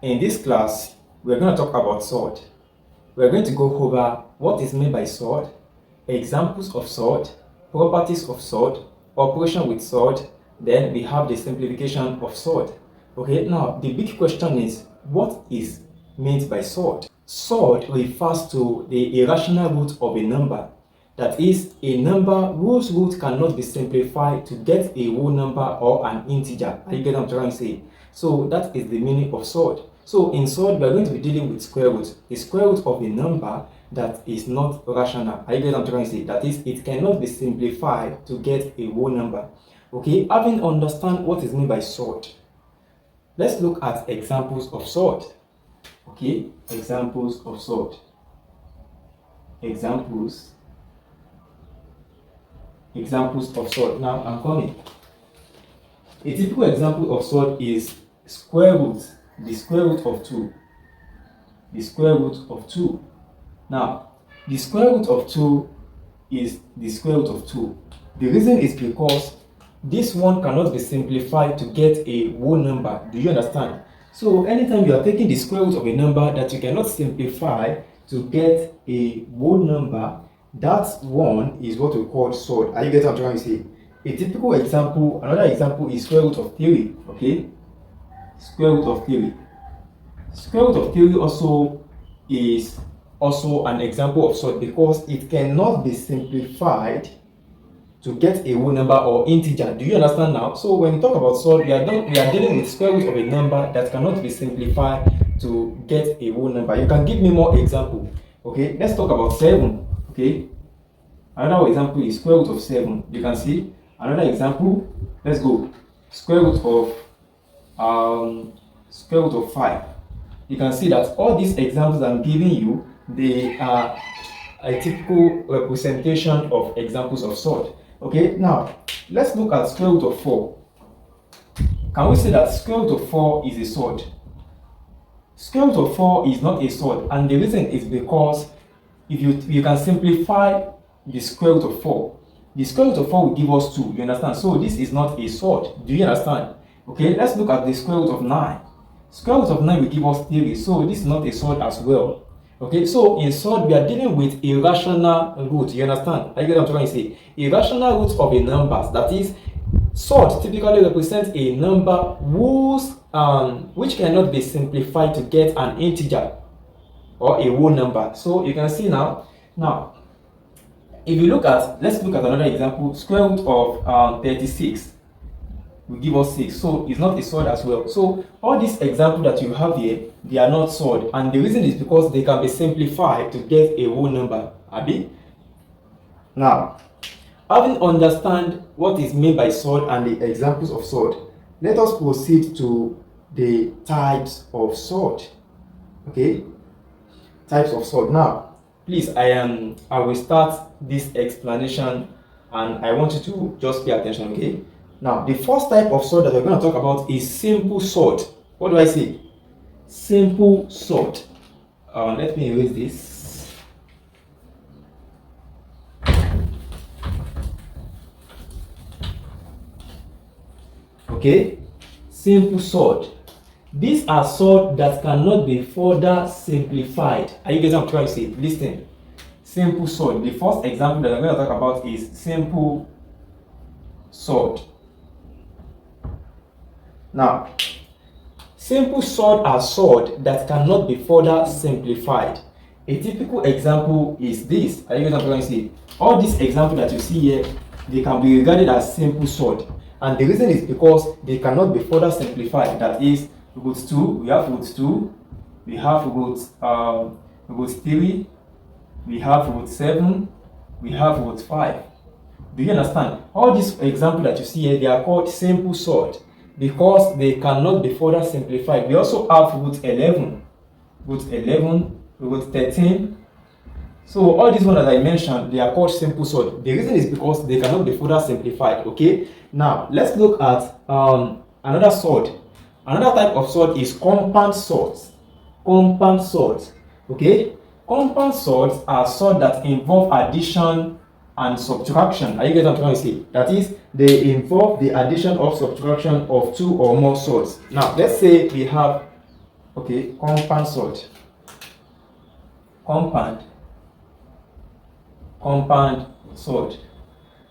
In this class, we're going to talk about surd. We're going to go over what is meant by surd, examples of surd, properties of surd, operation with surd, then we have the simplification of surd. Okay, now the big question is, what is meant by surd? Surd refers to the irrational root of a number. That is, a number whose root cannot be simplified to get a whole number or an integer. Are you getting what I'm trying to say? So that is the meaning of surd. So in surd, we are going to be dealing with square root. The square root of a number that is not rational. Are you getting what I'm trying to say? That is, it cannot be simplified to get a whole number. Okay, having understand what is meant by surd, let's look at examples of surd. Okay, examples of surd. Examples of surd. Now I'm coming. A typical example of surd is square root, the square root of 2. The square root of 2. Now, the square root of 2 is the square root of 2. The reason is because this one cannot be simplified to get a whole number. Do you understand? So anytime you are taking the square root of a number that you cannot simplify to get a whole number, that one is what we call surd. Are you getting what I'm trying to say? A typical example, another example is square root of 3. Okay? Square root of 3. Square root of 3 also is an example of surd because it cannot be simplified to get a whole number or integer. Do you understand now? So when we talk about surd, we are dealing with square root of a number that cannot be simplified to get a whole number. You can give me more example. Okay, let's talk about 7. Okay, another example is square root of 7. You can see another example. Let's go. Square root of 5. You can see that all these examples I'm giving you, they are a typical representation of examples of surd. Okay, now let's look at square root of 4. Can we say that square root of 4 is a surd? Square root of 4 is not a surd, and the reason is because if you can simplify the square root of 4, the square root of 4 will give us 2. You understand? So this is not a surd. Do you understand? Okay, let's look at the square root of 9. Square root of 9 will give us 3. So this is not a surd as well. Okay, so in surd we are dealing with irrational root. You understand? I get what I'm trying to say. Irrational roots of a number. That is, surd typically represents a number which cannot be simplified to get an integer or a whole number. So you can see now. Now, if you let's look at another example. Square root of 36 will give us 6. So it's not a surd as well. So all these examples that you have here, they are not surd, and the reason is because they can be simplified to get a whole number. Abi? Now, having understand what is meant by surd and the examples of surd, let us proceed to the types of surd. Okay? Types of surd. Now, please, I will start this explanation and I want you to just pay attention, okay? Now, the first type of surd that we're going to talk about is simple surd. What do I say? Simple surd. Let me erase this. Okay? Simple surd. These are surd that cannot be further simplified. Are you getting what I'm trying to say? Listen. Simple surd. The first example that I'm going to talk about is simple surd. Now, simple surd are surd that cannot be further simplified. A typical example is this. Are you getting what I'm trying to say? All these examples that you see here, they can be regarded as simple surd. And the reason is because they cannot be further simplified. That is, root 2, we have root 2, we have root 3, we have root 7, we have root 5. Do you understand? All these examples that you see here, they are called simple surd because they cannot be further simplified. We also have root 11, root 13. So all these ones that I mentioned, they are called simple surd. The reason is because they cannot be further simplified. Okay. Now let's look at another surd. Another type of surd is compound surds. Compound surds. Okay. Compound surds are surds that involve addition and subtraction. Are you getting what I'm trying to say? That is, they involve the addition or subtraction of two or more surds. Now, let's say we have Okay, compound sword. Compound sword.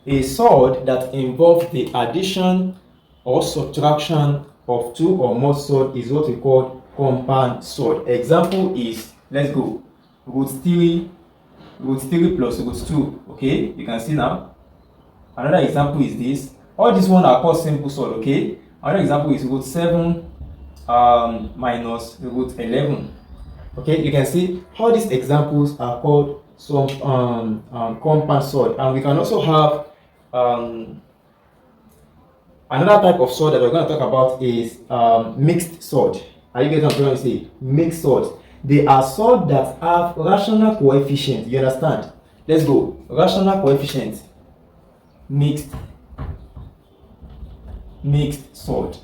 A sword that involves the addition or subtraction of two or more swords is what we call compound sword. Example is, let's go, root 3 plus root 2. Okay, you can see now. Another example is this. All these one are called simple sword. Okay, another example is root 7 minus root 11. Okay, you can see all these examples are called some compound sword, and we can also have another type of sword that we're going to talk about is mixed sword. Are you getting what I'm trying to say? Mixed swords. They are swords that have rational coefficient. You understand? Let's go. Rational coefficient. Mixed sword.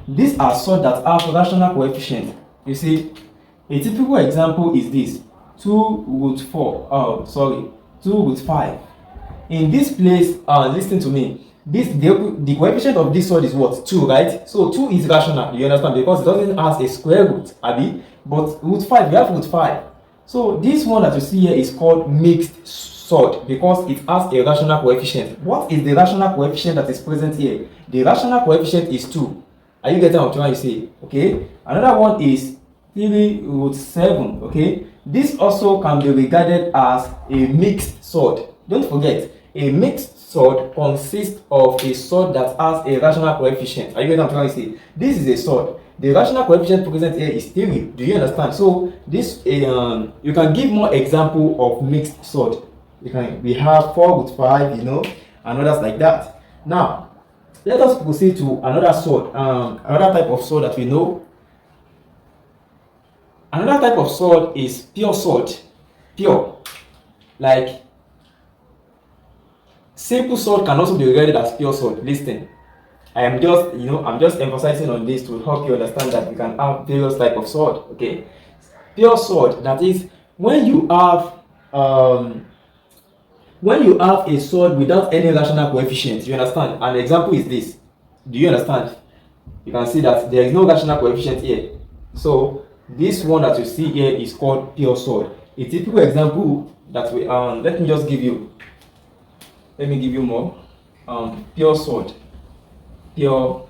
These are swords that have rational coefficient. You see, a typical example is this: 2 root 5. In this place, listen to me. The coefficient of this sword is what? 2, right? So 2 is rational. You understand? Because it doesn't have a square root, Abi. But root 5, we have root 5. So this one that you see here is called mixed sword because it has a rational coefficient. What is the rational coefficient that is present here? The rational coefficient is 2. Are you getting what I'm trying to say? Okay. Another one is 3 root 7. Okay. This also can be regarded as a mixed sword. Don't forget, a mixed sword consists of a sword that has a rational coefficient. Are you getting what I'm trying to say? This is a sword. The rational coefficient present here is 3. Do you understand? So this you can give more example of mixed sword. We have 4 root 5, and others like that. Now, let us proceed to another sword, another type of sword that we know. Another type of sword is pure sword. Pure. Like, simple sword can also be regarded as pure sword. Listen, I'm just emphasizing on this to help you understand that we can have various type of sword. Okay, pure sword, that is when you have a sword without any rational coefficient. You understand? An example is this. Do you understand? You can see that there is no rational coefficient here. So this one that you see here is called pure sword. A typical example that we let me give you more. Pure sword. Pure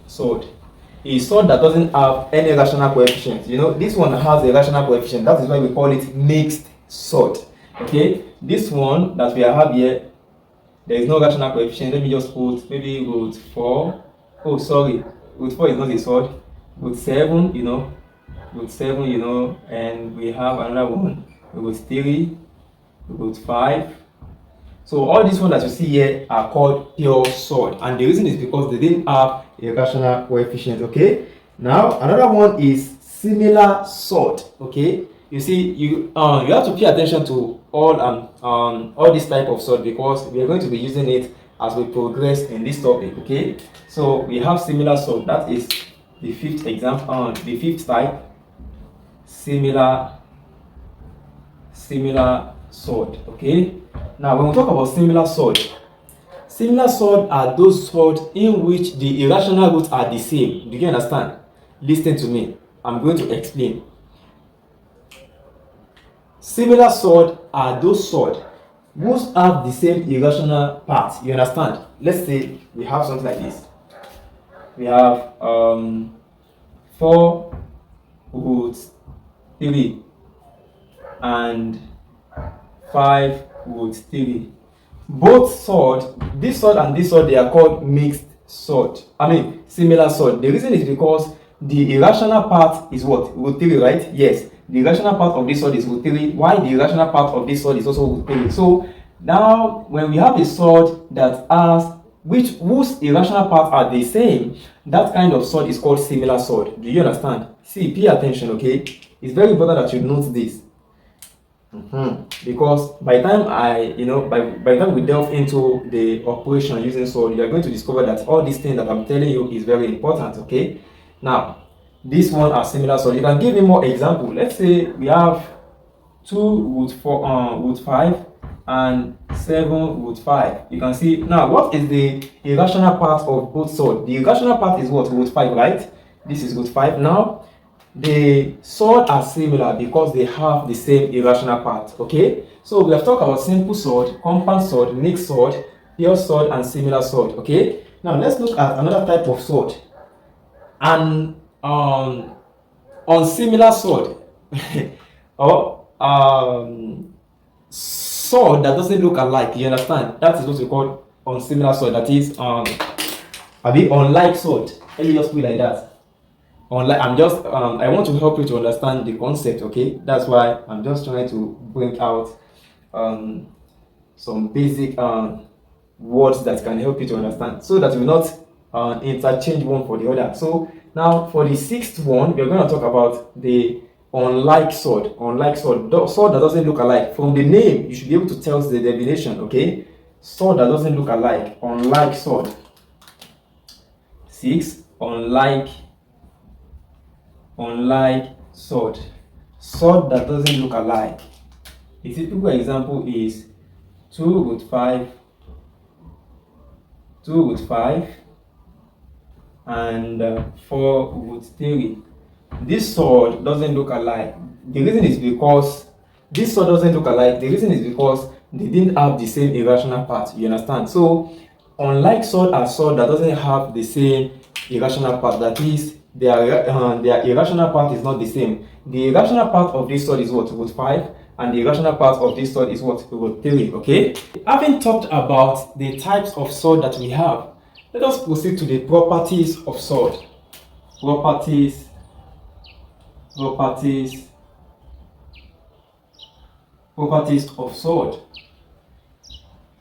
sword. A sword that doesn't have any rational coefficient. This one has a rational coefficient. That is why we call it mixed sword. Okay, this one that we have here, there is no rational coefficient. Let me just put maybe root 4. Oh, sorry, root 4 is not a sword. Root 7, and we have another one, root 3, root 5. So all these ones that you see here are called pure sword, and the reason is because they didn't have a rational coefficient. Okay, now another one is similar sword. Okay, you see, you have to pay attention to all this type of sword because we are going to be using it as we progress in this topic. Okay, so we have similar sword. That is the fifth example, the fifth type. Similar sword. Okay, now when we talk about similar sword are those swords in which the irrational roots are the same. Do you understand? Listen to me, I'm going to explain. Similar sword are those swords which have the same irrational parts. You understand? Let's say we have something like this. We have 4 root 3 and 5 root 3. Both sword, this sword and this sword, they are called mixed sword. Similar sword. The reason is because the irrational part is what? Root 3, right? Yes. The irrational part of this sword is root 3, while the irrational part of this sword is also root 3. So now, when we have a sword that has whose irrational parts are the same, that kind of sword is called similar sword. Do you understand? See, pay attention, okay? It's very important that you note this. Because by the time by the time we delve into the operation using sword, you are going to discover that all these things that I'm telling you is very important. Okay, now this one are similar, so you can give me more example. Let's say we have 2 root 4 root 5 and 7 root 5. You can see now what is the irrational part of both sword. The irrational part is what? Root 5, right? This is root 5. Now, the surd are similar because they have the same irrational part. Okay, so we have talked about simple surd, compound surd, mixed surd, pure surd, and similar surd. Okay, now let's look at another type of surd, and unsimilar surd or surd that doesn't look alike. You understand? That is what we call unsimilar surd. That is a bit unlike surd. Let me just put it like that. Unlike, I want to help you to understand the concept. Okay, that's why I'm just trying to bring out some basic words that can help you to understand, so that we will not interchange one for the other. So now for the sixth one, we're going to talk about the unlike surd. Unlike surd, surd that doesn't look alike. From the name, you should be able to tell the definition. Okay, surd that doesn't look alike. Unlike surd. 6. Unlike surd. Surd that doesn't look alike. A typical example is 2 root 5, and 4 root 3. This surd doesn't look alike. The reason is because this surd doesn't look alike. The reason is because they didn't have the same irrational part. You understand? So, unlike surd are surd that doesn't have the same irrational part. That is, their irrational part is not the same. The irrational part of this surd is what? Root 5, and the irrational part of this surd is what? Root 3. Okay? Having talked about the types of surd that we have, let us proceed to the properties of surd. Properties of surd.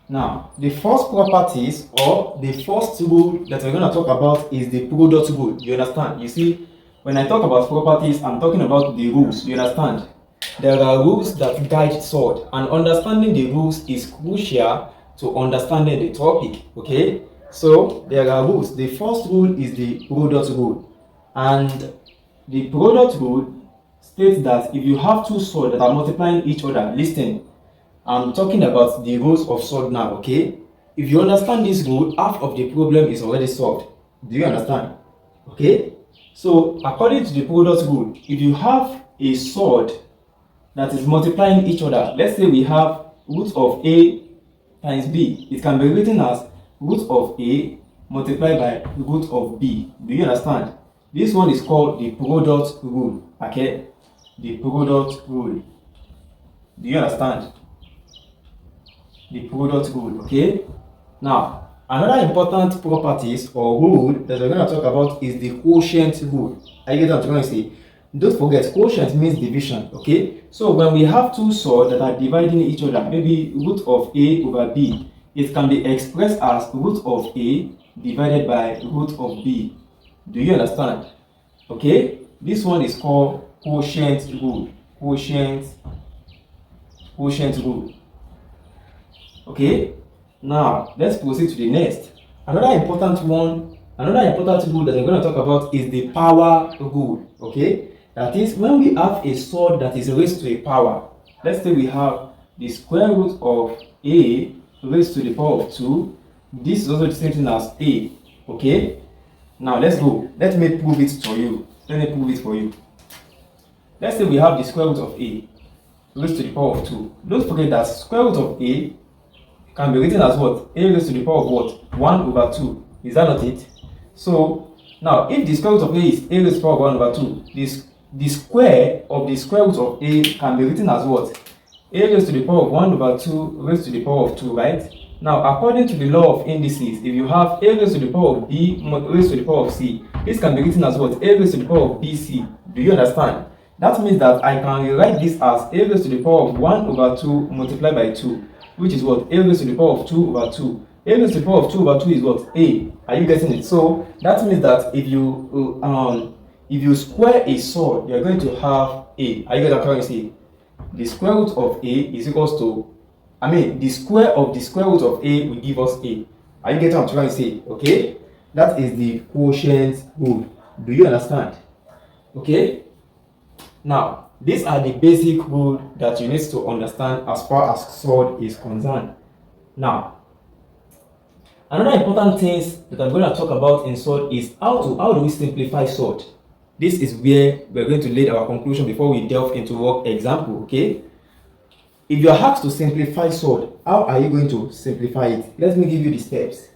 Now, the first properties, or the first rule that we're going to talk about, is the product rule. You understand? You see, when I talk about properties, I'm talking about the rules. You understand? There are rules that guide surd, and understanding the rules is crucial to understanding the topic. Okay? So, there are rules. The first rule is the product rule. And the product rule states that if you have two surd that are multiplying each other, listen, I'm talking about the rules of surd now, okay? If you understand this rule, half of the problem is already solved. Do you understand? Okay? So, according to the product rule, if you have a surd that is multiplying each other, let's say we have root of A times B, it can be written as root of A multiplied by root of B. Do you understand? This one is called the product rule, okay? The product rule. Do you understand? The product rule, okay? Now, another important properties or rule that we're going to talk about is the quotient rule. Are you getting what I'm trying to say? Don't forget, quotient means division, okay? So when we have two surd that are dividing each other, maybe root of A over B, it can be expressed as root of A divided by root of B. Do you understand? Okay? This one is called quotient rule. Quotient rule. Okay? Now, let's proceed to the next. Another important rule that we're going to talk about is the power rule. Okay? That is, when we have a surd that is raised to a power, let's say we have the square root of A raised to the power of 2. This is also the same thing as A. Okay? Now, let's go. Let me prove it for you. Let's say we have the square root of A raised to the power of 2. Don't forget that square root of A can be written as what? A raised to the power of what? 1 over 2. Is that not it? So, now, if the square root of A is A raised to the power of 1 over 2, the square of the square root of A can be written as what? A raised to the power of 1 over 2 raised to the power of 2, right? Now, according to the law of indices, if you have A raised to the power of B raised to the power of C, this can be written as what? A raised to the power of BC. Do you understand? That means that I can rewrite this as A raised to the power of 1 over 2 multiplied by 2, which is what? A raised to the power of 2 over 2. A raised to the power of 2 over 2 is what? A. Are you getting it? So, that means that if you square a surd, you're going to have A. Are you getting what I'm trying to say? The square root of A is equals to, the square of the square root of A will give us A. Are you getting what I'm trying to say? Okay? That is the quotient rule. Do you understand? Okay? Now, these are the basic rules that you need to understand as far as surd is concerned. Now, Another important things that I'm going to talk about in Surd is how do we simplify Surd. This is where we're going to lay our conclusion before we delve into work example, okay? If you're asked to simplify Surd, how are you going to simplify it? Let me give you the steps.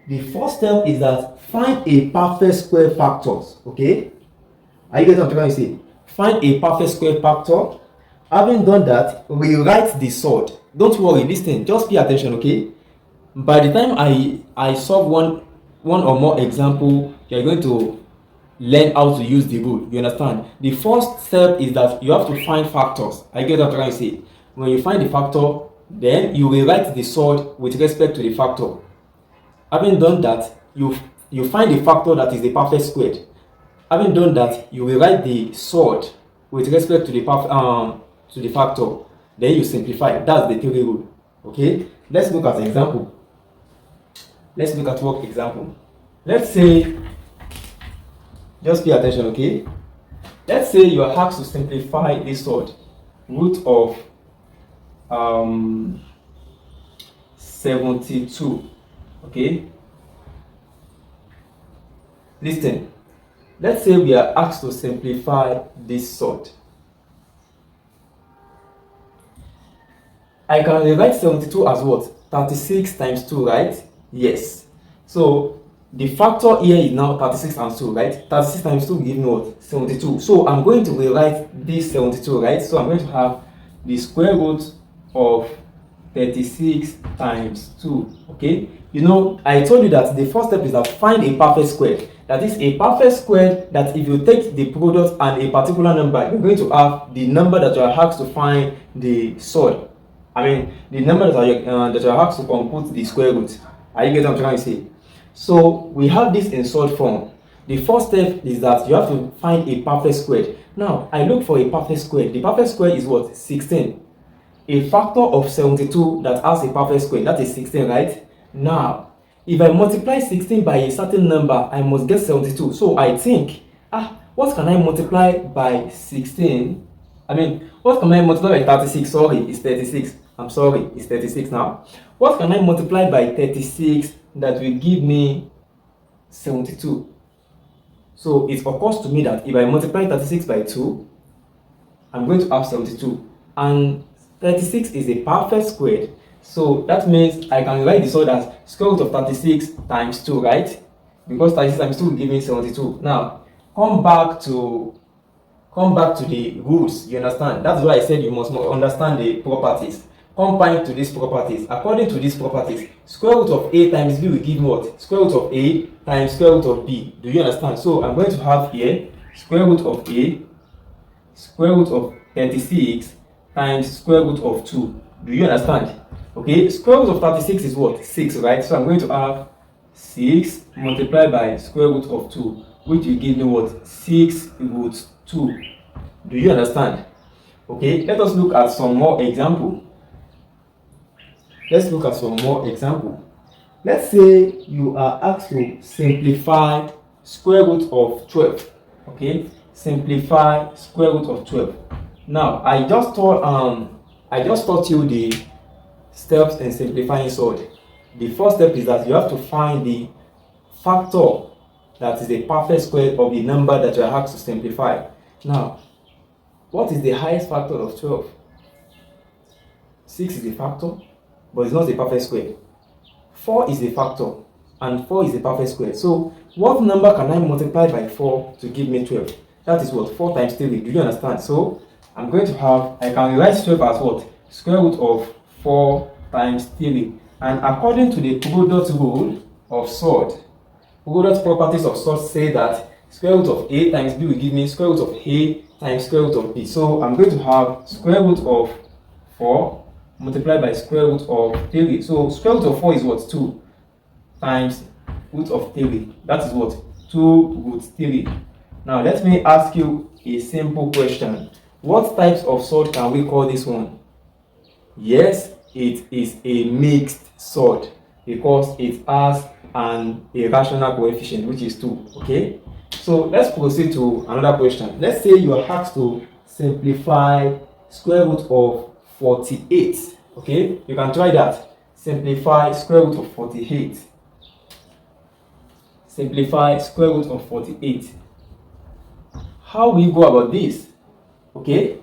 The first step is that find a perfect square factors, okay? Are you getting what I'm trying to say? Find a perfect square factor. Having done that, rewrite the Surd. Don't worry, listen, just pay attention, okay? By the time I solve one or more example, you're going to learn how to use the rule. You understand? The first step is that you have to find factors. I get what I'm trying to say. When you find the factor, then you rewrite the Surd with respect to the factor. Having done that, you find a factor that is the perfect squared. Having done that, you rewrite the Surd with respect to the factor. Then you simplify. That's the theory rule. Okay? Let's look at an example. Let's look at work example. Let's say, just pay attention, okay? Let's say you are asked to simplify this Surd. Root of 72. Okay? Listen. Let's say we are asked to simplify this Surd. I can rewrite 72 as what? 36 times 2, right? Yes. So the factor here is now 36 times 2, right? 36 times 2 give me what? 72. So I'm going to rewrite this 72, right? So I'm going to have the square root of 36 times 2. Okay? You know, I told you that the first step is that find a perfect square. That is a perfect square that if you take the product and a particular number, you're going to have the number that you are asked to find the Surd. I mean, the number that you are asked to compute the square root. Are you getting what I'm trying to say? So we have this in Surd form. The first step is that you have to find a perfect square. Now, I look for a perfect square. The perfect square is what? 16. A factor of 72 that has a perfect square, that is 16, right? Now, if I multiply 16 by a certain number, I must get 72. So I think, what can I multiply by 16? I mean, what can I multiply by 36? Sorry, it's 36. I'm sorry, it's 36 now. What can I multiply by 36 that will give me 72? So it occurs to me that if I multiply 36 by 2, I'm going to have 72. And 36 is a perfect square. So that means I can write this Surd as square root of 36 times 2, right? Because 36 times 2 will give me 72. Now, come back to the rules. You understand? That's why I said you must understand the properties. Combine to these properties. According to these properties, square root of a times b will give me what? Square root of a times square root of b. Do you understand? So I'm going to have here square root of a, square root of 36 times square root of 2. Do you understand? Okay, square root of 36 is what? 6, right? So I'm going to have 6 multiplied by square root of 2, which will give me what? 6 root 2. Do you understand? Okay, let us look at some more example. Let's look at some more example. Let's say you are asked to simplify square root of 12. Okay, simplify square root of 12. Now, I just taught you the steps in simplifying Surd. The first step is that you have to find the factor that is the perfect square of the number that you are asked to simplify. Now, what is the highest factor of 12? 6 is the factor, but it's not a perfect square. 4 is a factor, and 4 is a perfect square. So, what number can I multiply by 4 to give me 12? That is what? 4 times 3. Do you understand? So, I'm going to have, I can rewrite 12 as what? Square root of 4 times 3. And according to the product rule of Surd, product properties of Surd say that square root of a times b will give me square root of a times square root of b. So I'm going to have square root of 4 multiplied by square root of 3. So square root of 4 is what? 2 times root of 3. That is what? 2 root 3. Now let me ask you a simple question. What types of Surd can we call this one? Yes, it is a mixed Surd because it has a rational coefficient, which is 2. Okay, so let's proceed to another question. Let's say you are asked to simplify square root of 48. Okay, you can try that. Simplify square root of 48. simplify square root of 48. How will you go about this? Okay,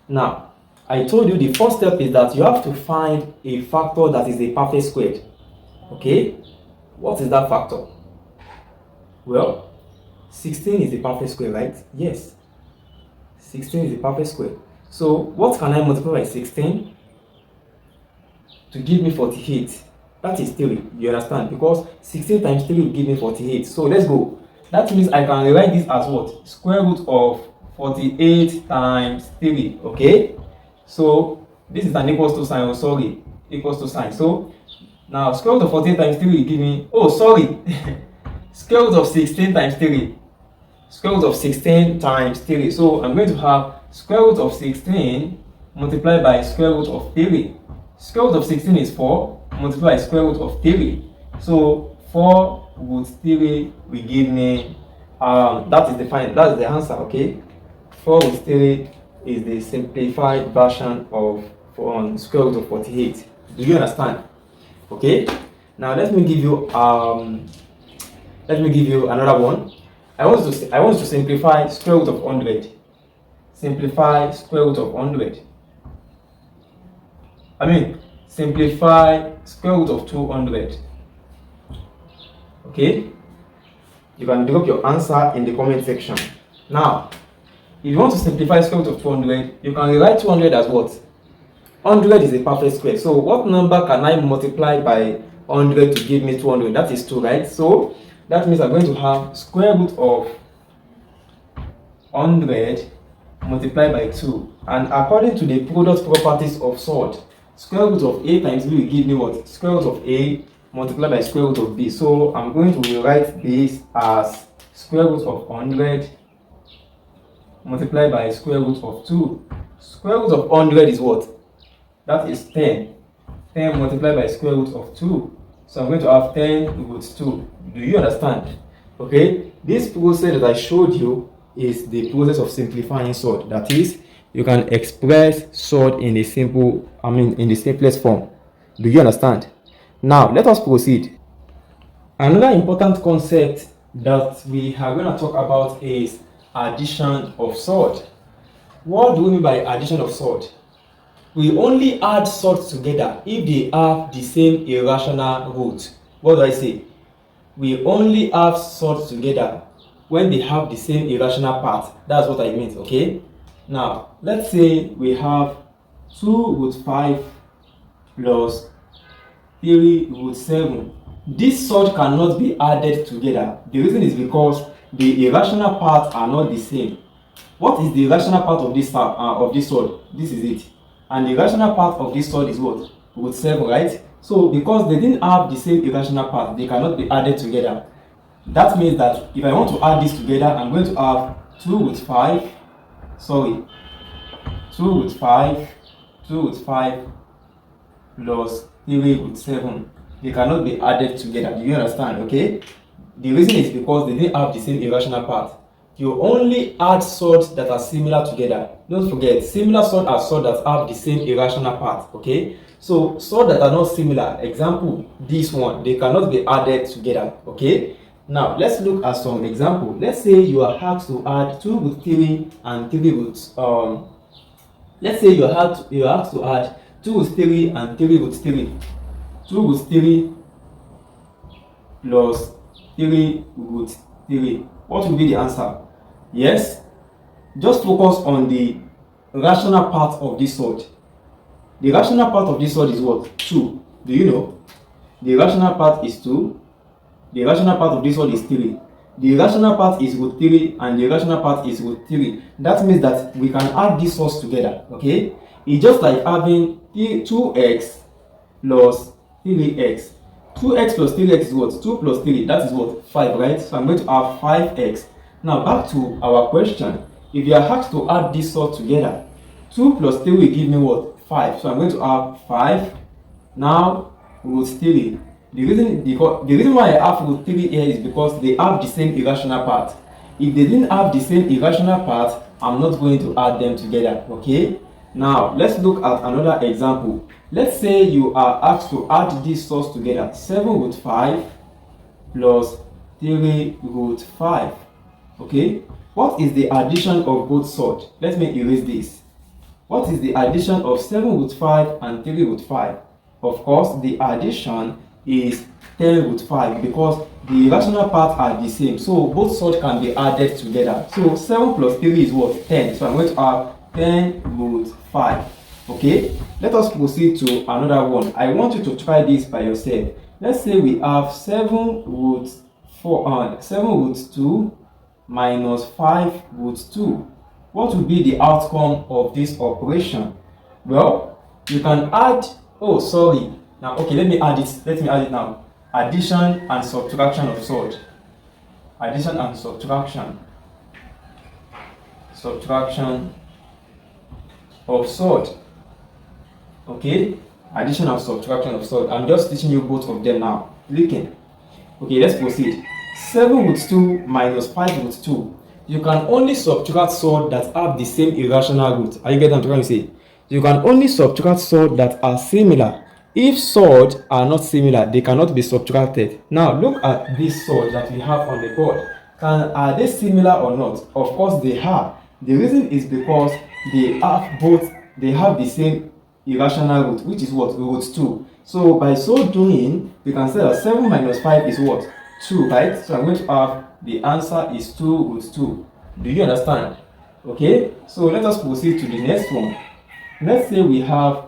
now I told you the first step is that you have to find a factor that is a perfect squared. Okay, what is that factor? Well, 16 is a perfect square, right? Yes, 16 is a perfect square. So what can I multiply by 16 to give me 48? That is 3, you understand? Because 16 times 3 will give me 48. So let's go. That means I can rewrite this as what? Square root of 48 times 3. Okay? So this is an equals to sign. Oh, sorry. Equals to sign. So now square root of 48 times 3 will give me. Oh, sorry. Square root of 16 times 3. Square root of 16 times 3. So I'm going to have square root of 16 multiplied by square root of 3. Square root of 16 is 4. Multiply square root of 3. So 4 root 3 will give me that's the answer. Okay, 4 root 3 is the simplified version of square root of 48. Do you understand? Okay, now let me give you another one. I want to simplify square root of 100. Simplify square root of 100. Simplify square root of 200. Okay, you can drop your answer in the comment section. Now, if you want to simplify square root of 200, you can rewrite 200 as what? 100 is a perfect square. So what number can I multiply by 100 to give me 200? That is 2, right? So that means I'm going to have square root of 100 multiplied by 2. And according to the product properties of surd, square root of a times b will give me what? Square root of a multiplied by square root of b. So I'm going to rewrite this as square root of 100 multiplied by square root of 2. Square root of 100 is what? That is 10. 10 multiplied by square root of 2. So I'm going to have 10 root 2. Do you understand? Okay, this process that I showed you is the process of simplifying surd. That is, you can express surd in the simplest form. Do you understand? Now let us proceed. Another important concept that we are going to talk about is addition of surd. What do we mean by addition of surd? We only add surds together if they have the same irrational root. What do I say? We only have surds together when they have the same irrational part. That's what I mean, okay? Now, let's say we have 2 root 5 plus 3 root 7. This surd cannot be added together. The reason is because the irrational parts are not the same. What is the irrational part of this surd? This is it. And the irrational part of this surd is what? Root 7, right? So because they didn't have the same irrational part, they cannot be added together. That means that if I want to add this together, I'm going to have 2 root 5 plus 3 root 7. They cannot be added together. Do you understand? Okay? The reason is because they didn't have the same irrational part. You only add surds that are similar together. Don't forget, similar surds are surds that have the same irrational part. Okay? So surds that are not similar, example, this one, they cannot be added together. Okay? Now let's look at some example. Let's say you are asked to add 2 root 3 and 3 roots. Let's say you are asked to add 2 root 3 and 3 root 3. 2 root 3 plus 3 root 3. What will be the answer? Yes, just focus on the rational part of this surd. The rational part of this surd is what? 2. Do you know? The rational part is 2. The rational part of this surd is 3. The rational part is root 3 and the rational part is root 3. That means that we can add these surds together. Okay? It's just like having 2x plus 3x. 2x plus 3x is what? 2 plus 3, that is what? 5, right? So I'm going to have 5x. Now back to our question. If you are asked to add this sort together, 2 plus 3 will give me what? 5. So I'm going to have 5. Now root 3. The reason why I have root 3 here is because they have the same irrational part. If they didn't have the same irrational part, I'm not going to add them together. Okay? Now let's look at another example. Let's say you are asked to add these sorts together. 7 root 5 plus 3 root 5. Okay, what is the addition of both surd? Let me erase this. What is the addition of 7 root 5 and 3 root 5? Of course, the addition is 10 root 5 because the irrational parts are the same. So both surd can be added together. So 7 plus 3 is what? 10. So I'm going to have 10 root 5. Okay, let us proceed to another one. I want you to try this by yourself. Let's say we have 7 root 2 minus 5 root 2. What will be the outcome of this operation? Well, you can add, now okay, let me add it now. Addition and subtraction of surd. Addition and subtraction of surd. Okay, addition and subtraction of surd. I'm just teaching you both of them now. Looking. Okay, let's proceed. 7 root 2 minus 5 root 2. You can only subtract surd that have the same irrational root. Are you getting what I'm trying to say? You can only subtract surd that are similar. If surd are not similar, they cannot be subtracted. Now look at this surd that we have on the board. Are they similar or not? Of course they are. The reason is because they have the same irrational root, which is what? Root 2. So by so doing, we can say that 7 minus 5 is what? 2, right? So I'm going to have the answer is 2 root 2. Do you understand? Okay, so let us proceed to the next one. Let's say we have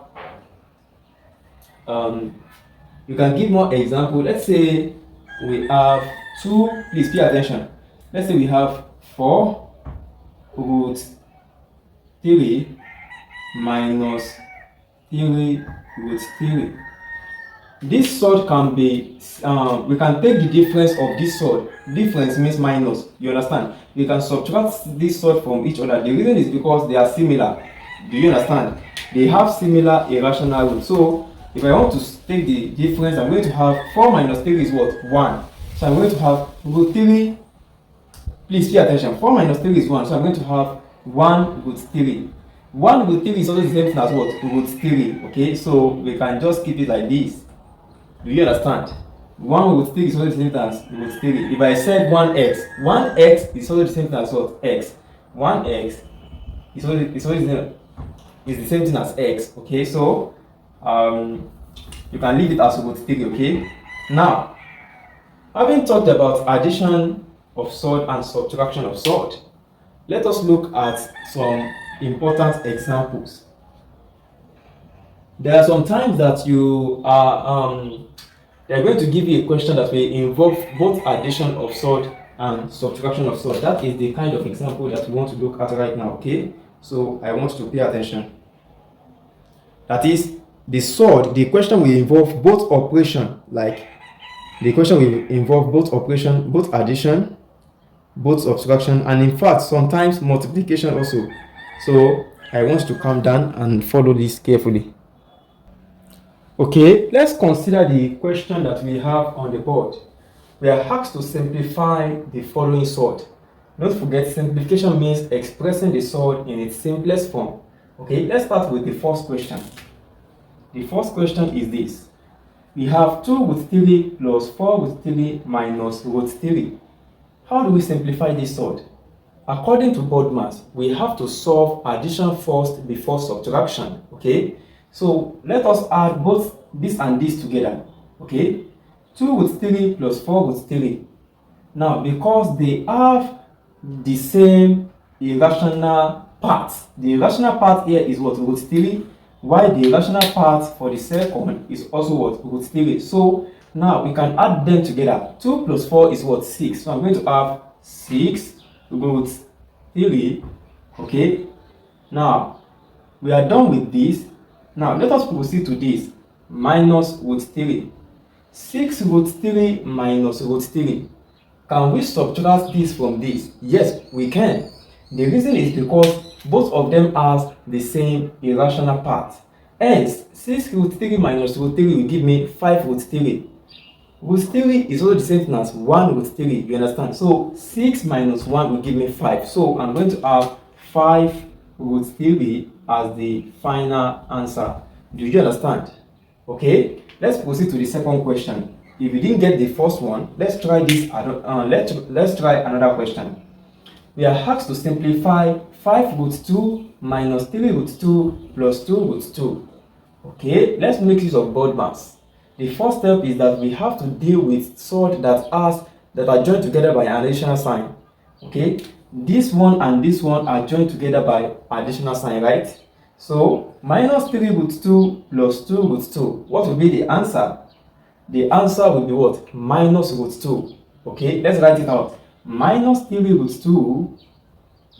you can give more example. Let's say we have 2, please pay attention. Let's say we have 4 root 3 minus 3 root 3. This surd can be, we can take the difference of this surd. Difference means minus, you understand? We can subtract this surd from each other. The reason is because they are similar. Do you understand? They have similar irrational roots. So if I want to take the difference, I'm going to have 4 minus 3 is what? 1. So I'm going to have root 3. Please pay attention. 4 minus 3 is 1. So I'm going to have 1 root 3. 1 root 3 is also the same thing as what? Root 3. Okay, so we can just keep it like this. Do you understand? 1 root 3 is also the same thing as root 3. If I said 1x, 1x is also the same thing as what? X. 1x is also the same thing as x. Okay, so you can leave it as root 3. Okay, now having talked about addition of surd and subtraction of surd, let us look at some important examples. There are some times that you are they're going to give you a question that will involve both addition of surd and subtraction of surd. That is the kind of example that we want to look at right now. Okay, so I want you to pay attention. That is, the surd, the question will involve both operation, like the question will involve both operation, both addition, both subtraction, and in fact sometimes multiplication also. So I want you to calm down and follow this carefully. Okay, let's consider the question that we have on the board. We are asked to simplify the following surd. Don't forget, simplification means expressing the surd in its simplest form. Okay, let's start with the first question. The first question is this. We have 2 root 3 plus 4 root 3 minus root 3. How do we simplify this surd? According to board maths, we have to solve addition first before subtraction. Okay, so let us add both this and this together. Okay, 2 root 3 plus 4 root 3. Now, because they have the same irrational parts, the irrational part here is what? Root 3, while the irrational part for the second is also what? Root 3. So now we can add them together. 2 plus 4 is what? 6. So I'm going to have 6 root 3. Okay, now we are done with this. Now let us proceed to this. Minus root 3. 6 root 3 minus root 3. Can we subtract this from this? Yes, we can. The reason is because both of them have the same irrational part. Hence, 6 root 3 minus root 3 will give me 5 root 3. Root 3 is also the same thing as 1 root 3. You understand? So 6 minus 1 will give me 5. So I'm going to have 5 root 3 as the final answer. Do you understand? Okay, let's proceed to the second question. if you didn't get the first one, let's try this. Let's try another question. We are asked to simplify 5 root 2 minus 3 root 2 plus 2 root 2. Okay, let's make use of BODMAS. The first step is that we have to deal with surd that are joined together by an additional sign. Okay, this one and this one are joined together by additional sign, right? So minus 3 root 2 plus 2 root 2. What will be the answer? The answer will be what? Minus root 2. Okay, let's write it out. Minus 3 root 2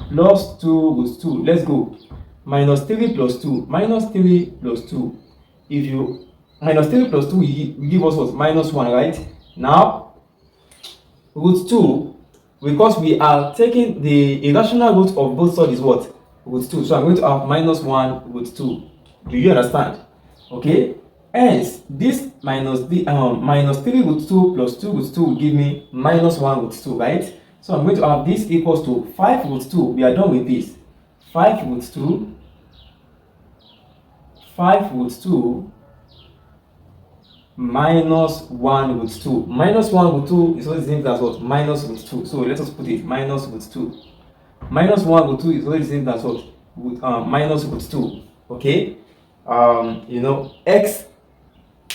plus 2 root 2. Let's go. Minus 3 plus 2. Minus 3 plus 2. If you minus 3 plus 2 will give us what? Minus 1, right? Now, root 2, because we are taking the irrational root of both sides is what? Root 2. So I'm going to have minus 1 root 2. Do you understand? Okay. Hence, this minus 3 root 2 plus 2 root 2 will give me minus 1 root 2, right? So I'm going to have this equals to 5 root 2. We are done with this. 5 root 2 minus 1 root 2. Minus 1 root 2 is what is the same as what? Minus root 2. So let us put it minus root 2. Minus 1 root 2 is what is the same as what? Minus root 2. Okay? X,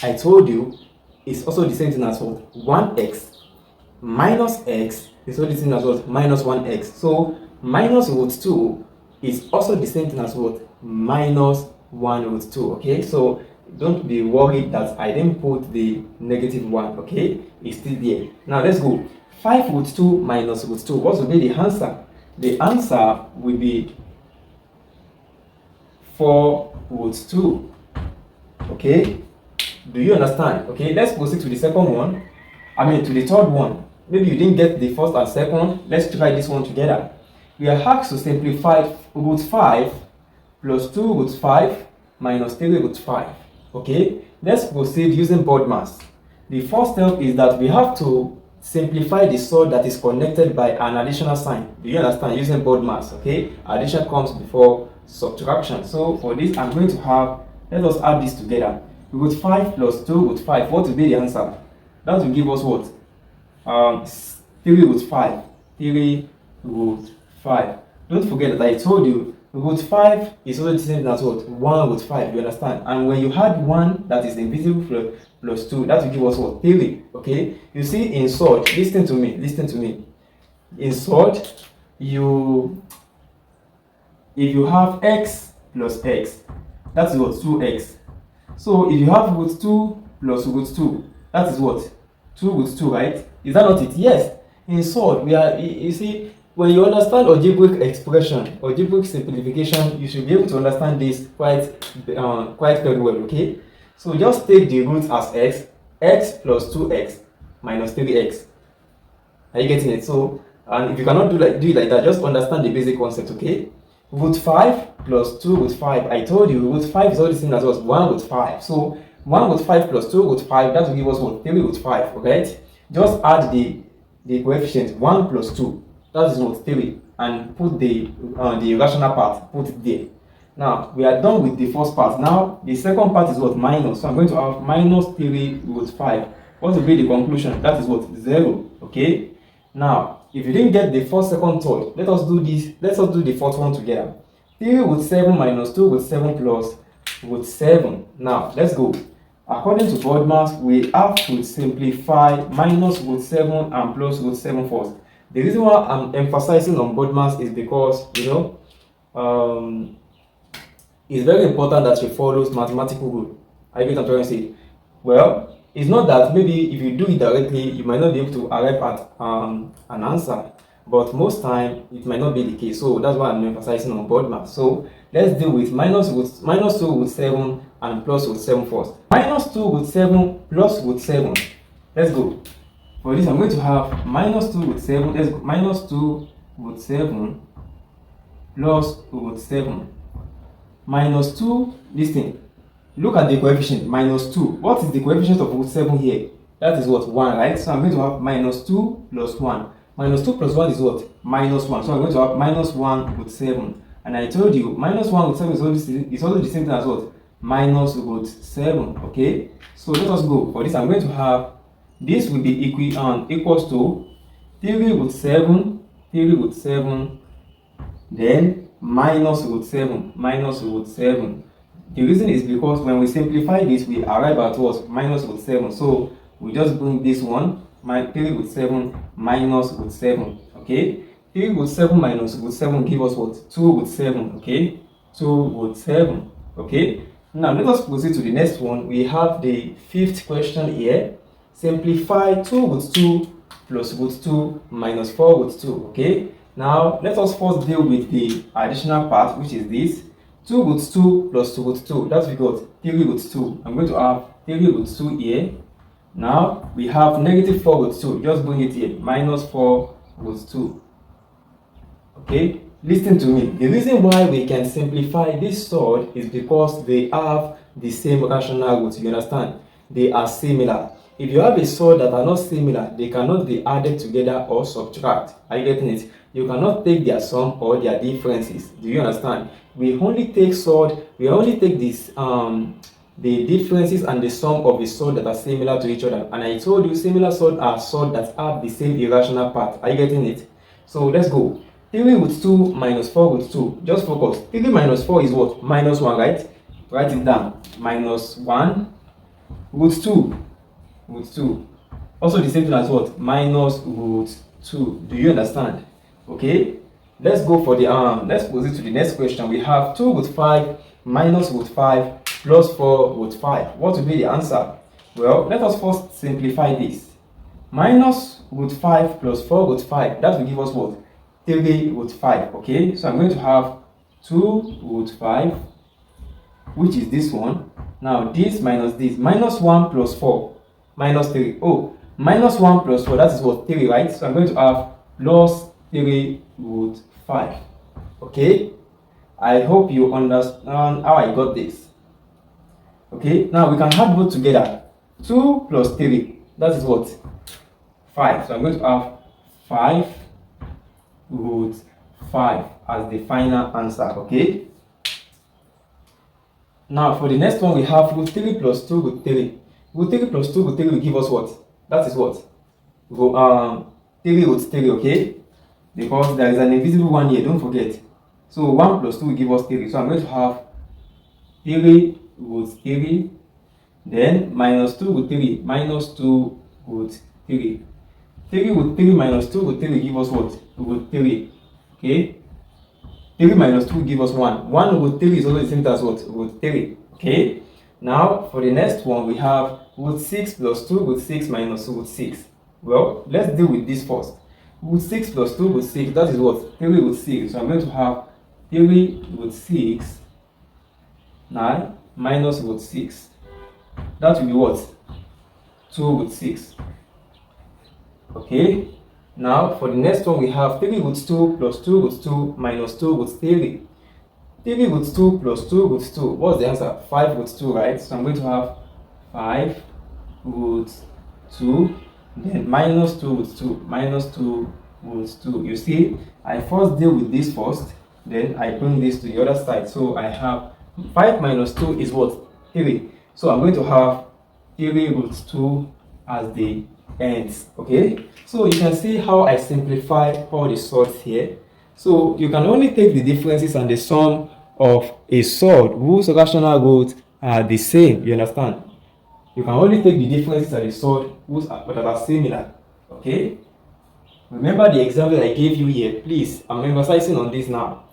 I told you, is also the same thing as what? 1x minus x is also the same as what? Minus 1x. So minus root 2 is also the same thing as what? Minus 1 root 2. Okay, so don't be worried that I didn't put the negative 1. Okay, it's still there. Now let's go. 5 root 2 minus root 2. What will be the answer? The answer will be 4 root 2. Okay, do you understand? Okay, let's proceed to the second one. To the third one. Maybe you didn't get the first and second. Let's try this one together. We are asked to simplify root 5 plus 2 root 5 minus 3 root 5. Okay, let's proceed using BODMAS. The first step is that we have to simplify the surd that is connected by an additional sign. Do you understand? Using BODMAS. Okay, addition comes before subtraction. So for this, I'm going to have, let us add this together. Root 5 plus 2 root 5. What will be the answer? That will give us what? 3 root 5. 3 root 5. Don't forget that I told you root 5 is also the same as what? 1 root 5. You understand? And when you add 1 that is divisible plus 2, that will give us what? 3. Okay? You see, in surd, listen to me. In surd, if you have x plus x, that's what? 2x. So if you have root 2 plus root 2, that is what? 2 root 2, right? Is that not it? Yes. In surd, you see, when you understand algebraic expression, algebraic simplification, you should be able to understand this quite very well, okay? So just take the root as x plus 2x minus 3x. Are you getting it? So, and if you cannot do it like that, just understand the basic concept, okay? Root 5 plus 2 root 5. I told you root 5 is all the same as what? 1 root 5. So 1 root 5 plus 2 root 5, that will give us what? 3 root 5, okay? Just add the coefficient 1 plus 2. That is what? 3. And put the irrational part, put it there. Now, we are done with the first part. Now, the second part is what? Minus. So I'm going to have minus 3 root 5. What will be the conclusion? That is what? 0, okay? Now, if you didn't get the first, second, third, let us do this. Let us do the fourth one together. 3 root 7 minus 2 root 7 plus root 7. Now, let's go. According to BODMAS, we have to simplify minus root 7 and plus root 7 first. The reason why I'm emphasizing on BODMAS is because, it's very important that you follow mathematical rule. I get what I'm trying to say. Well, it's not that maybe if you do it directly, you might not be able to arrive at an answer. But most time, it might not be the case. So that's why I'm emphasizing on BODMAS. So let's deal with minus 2 root 7 and plus root 7 first. Minus 2 root 7 plus root 7. Let's go. For this, I'm going to have minus 2 root 7. Let's go. Minus 2 root 7 plus root 7. Minus 2, this thing. Look at the coefficient, minus 2. What is the coefficient of root 7 here? That is what? 1, right? So I'm going to have minus 2 plus 1. Minus 2 plus 1 is what? Minus 1. So I'm going to have minus 1 root 7. And I told you, minus 1 root 7 is also the same thing as what? Minus root 7, okay? So let us go. For this, I'm going to have this will be equals to 3 root 7, 3 root 7, then minus root 7, minus root 7. The reason is because when we simplify this, we arrive at what? Minus root 7. So we just bring this one, 3 root 7 minus root 7. Okay? 3 root 7 minus root 7 give us what? 2 root 7. Okay? 2 root 7. Okay? Now let us proceed to the next one. We have the fifth question here. Simplify 2 root 2 plus root 2 minus 4 root 2. Okay? Now let us first deal with the additional part, which is this. 2 root 2 plus 2 root 2. That's we got 3 root 2. I'm going to have 3 root 2 here. Now we have negative 4 root 2. Just bring it here. Minus 4 root 2. Okay? Listen to me. The reason why we can simplify this surd is because they have the same rational roots. You understand? They are similar. If you have a surd that are not similar, they cannot be added together or subtract. Are you getting it? You cannot take their sum or their differences. Do you understand? We only take surd. We only take this the differences and the sum of the surd that are similar to each other. And I told you similar surd are surd that have the same irrational part. Are you getting it? So let's go. 3 root 2 minus 4 root 2. Just focus. 3 minus 4 is what? Minus 1, right? Write it down. Minus 1 root 2. Root 2. Also the same thing as what? Minus root 2. Do you understand? Okay? Let's go for the let's proceed to the next question. We have 2 root 5 minus root 5 plus 4 root 5. What will be the answer? Well, let us first simplify this. Minus root 5 plus 4 root 5. That will give us what? 3 root 5. Okay? So I'm going to have 2 root 5, which is this one. Now this minus this. Minus 1 plus 4. Minus 3. Oh, minus 1 plus 4. That is what? 3, right? So I'm going to have plus 3 root 5. Okay? I hope you understand how I got this. Okay? Now we can add both together. 2 plus 3. That is what? 5. So I'm going to have 5 root 5 as the final answer. Okay? Now for the next one, we have root 3 plus 2 root 3. Root 3 plus 2 root 3 will give us what? That is what? 3 root 3, okay? Because there is an invisible one here, don't forget. So 1 plus 2 will give us 3. So I'm going to have 3 root 3, then minus 2 root 3, minus 2 root 3. 3 root 3 minus 2 root 3 will give us what? Root 3. Okay? 3 minus 2 will give us 1. 1 root 3 is also the same as what? Root 3. Okay? Now, for the next one, we have root 6 plus 2 root 6 minus root 6. Well, let's deal with this first. Root 6 plus 2 root 6, that is what? 3 root 6. So I'm going to have 3 root 6 now minus root 6. That will be what? 2 root 6. Okay? Now, for the next one, we have 3 root 2 plus 2 root 2 minus 2 root 3. 3 root 2 plus 2 root 2. What's the answer? 5 root 2, right? So I'm going to have 5 root 2, then minus 2 root 2, minus 2 root 2. You see, I first deal with this first, then I bring this to the other side. So I have 5 minus 2 is what? 3. So I'm going to have 3 root 2 as the ends. Okay? So you can see how I simplify all the surds here. So you can only take the differences and the sum of a surd whose rational roots are the same. You understand? You can only take the differences and the surd that are similar. Okay? Remember the example I gave you here. Please, I'm emphasizing on this now.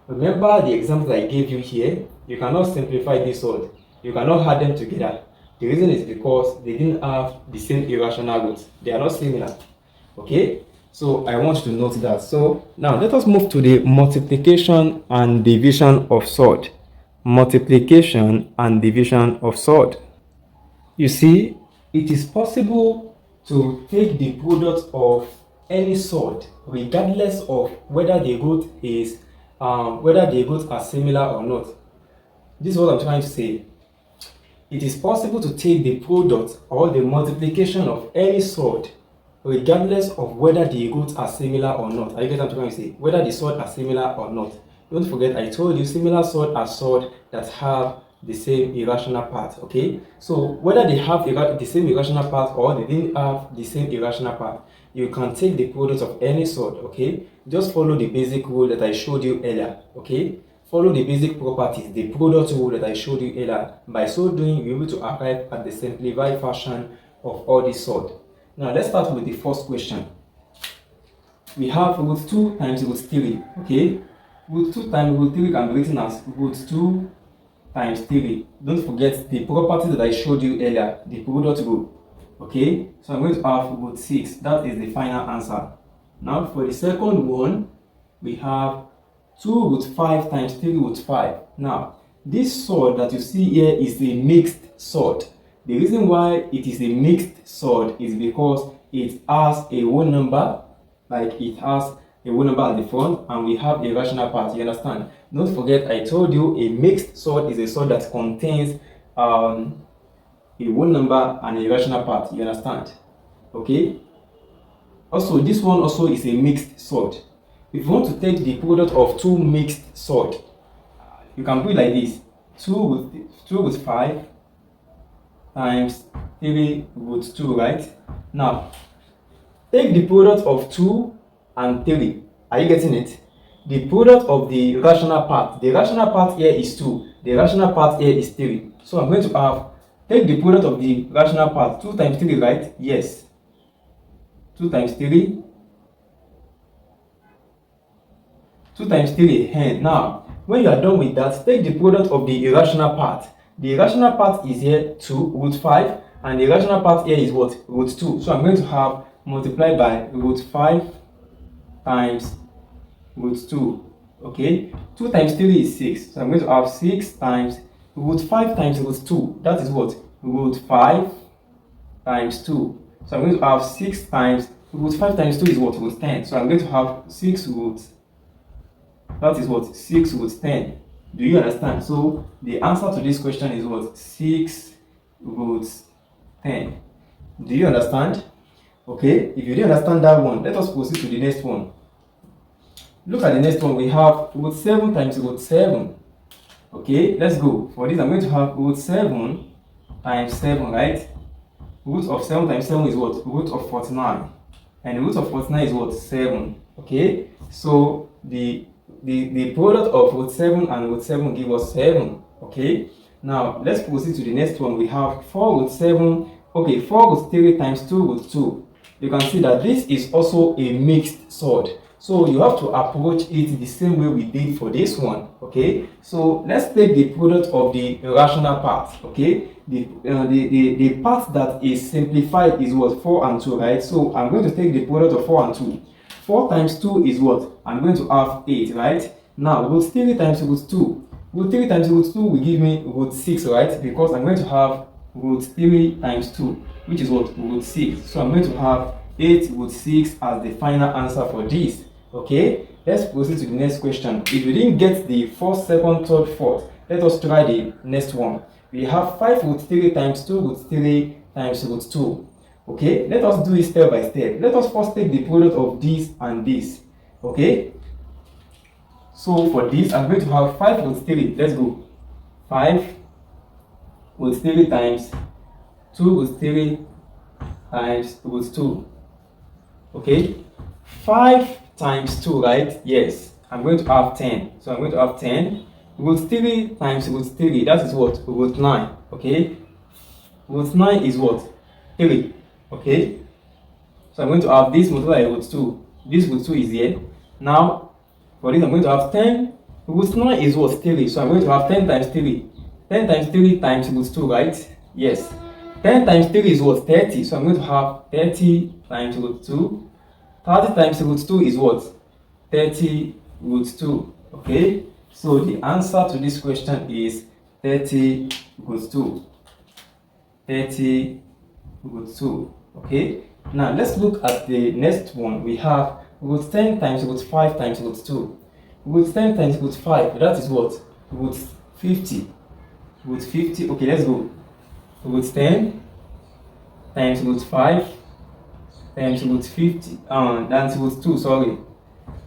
Remember the example I gave you here. You cannot simplify this surd. You cannot add them together. The reason is because they didn't have the same irrational roots. They are not similar. Okay? So I want you to note that. So now let us move to the multiplication and division of surd. Multiplication and division of surd. You see, it is possible to take the product of any surd regardless of whether the root is whether the roots are similar or not. This is what I'm trying to say. It is possible to take the product or the multiplication of any surd regardless of whether the roots are similar or not. Are you getting what I'm trying to say? Whether the surd are similar or not. Don't forget, I told you similar surd are surd that have the same irrational part. Okay, so whether they have the same irrational part or they didn't have the same irrational part, you can take the product of any sort. Okay, just follow the basic rule that I showed you earlier. Okay, follow the basic properties, the product rule that I showed you earlier. By so doing, you'll be able to arrive at the simplified version of all this sort. Now let's start with the first question. We have root 2 times root 3. Okay, root 2 times root 3 can be written as root 2 times 3. Don't forget the property that I showed you earlier, the product rule. Okay, so I'm going to have root 6. That is the final answer. Now for the second one, we have 2 root 5 times 3 root 5. Now, this surd that you see here is a mixed surd. The reason why it is a mixed surd is because it has a whole number, like it has a whole number at the front, and we have a rational part. You understand? Don't forget, I told you a mixed surd is a surd that contains a whole number and a rational part. You understand? Okay. Also, this one also is a mixed surd. If you want to take the product of two mixed surd, you can put it like this: 2 root 5 times 3 root 2, right? Now, take the product of 2 and 3. Are you getting it? The product of the rational part. The rational part here is 2. The rational part here is 3. So I'm going to have, take the product of the rational part. 2 times 3, right? Yes. 2 times 3. 2 times 3, and now, when you are done with that, take the product of the irrational part. The irrational part is here 2 root 5, and the irrational part here is what? Root 2. So I'm going to have multiplied by root 5 times root 2. Okay, 2 times 3 is 6. So I'm going to have 6 times root 5 times root 2. That is what? Root 5 times 2. So I'm going to have 6 times root 5 times 2 is what? Root 10. So I'm going to have 6 root. That is what? 6 root 10. Do you understand? So the answer to this question is what? 6 root 10. Do you understand? Okay, if you didn't understand that one, let us proceed to the next one. Look at the next one. We have root 7 times root 7. Okay, let's go. For this, I'm going to have root 7 times 7, right? Root of 7 times 7 is what? Root of 49. And the root of 49 is what? 7. Okay, so the product of root 7 and root 7 give us 7. Okay, now let's proceed to the next one. We have 4 root 7. Okay, 4 root 3 times 2 root 2. You can see that this is also a mixed surd. So you have to approach it the same way we did for this one. Okay, so let's take the product of the rational part. Okay, the part that is simplified is what? 4 and 2, right? So I'm going to take the product of 4 and 2. 4 times 2 is what? I'm going to have 8, right? Now, root 3 times root 2. Root 3 times root 2 will give me root 6, right? Because I'm going to have root 3 times 2, which is what? Root 6. So I'm going to have 8 root 6 as the final answer for this. Okay? Let's proceed to the next question. If you didn't get the first, second, third, fourth, let us try the next one. We have 5 root 3 times 2 root 3 times root 2. Okay, let us do it step by step. Let us first take the product of this and this. Okay, so for this, I'm going to have 5 root 3. Let's go. 5 root 3 times 2 root 3 times root 2. Okay, 5 times 2, right? Yes, I'm going to have 10. So I'm going to have 10. Root 3 times root 3, that is what? Root 9. Okay, root 9 is what? 3. Okay, so I'm going to have this multiplied by root 2. This root 2 is here. Now, for this, I'm going to have 10. Root 9 is what? 3. So I'm going to have 10 times 3. 10 times 3 times root 2, right? Yes. 10 times 3 is what? 30. So I'm going to have 30 times root 2. 30 times root 2 is what? 30 root 2. Okay, so the answer to this question is 30 root 2. 30 root 2. Okay, now let's look at the next one. We have root 10 times root 5 times root 2. Root 10 times root 5, that is what? Root 50. Root 50, okay, let's go. Root 10 times root 5 times root 50, that's root 2, sorry.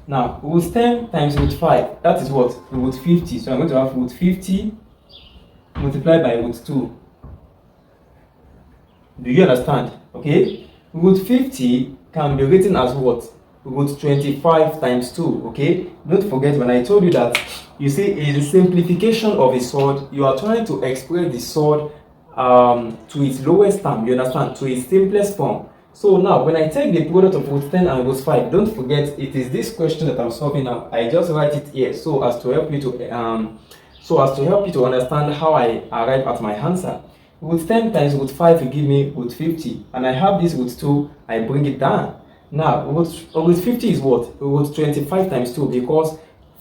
Now, root 10 times root 5, that is what? Root 50. So I'm going to have root 50 multiplied by root 2. Do you understand? Okay. Root 50 can be written as what? Root 25 times 2. Okay. Don't forget when I told you that, you see, in the simplification of a surd, you are trying to express the surd to its lowest term. You understand? To its simplest form. So now, when I take the product of root 10 and root 5, don't forget it is this question that I'm solving now. I just write it here so as to help you to understand how I arrive at my answer. Root 10 times root 5 will give me root 50, and I have this root 2, I bring it down. Now, root 50 is what? Root 25 times 2, because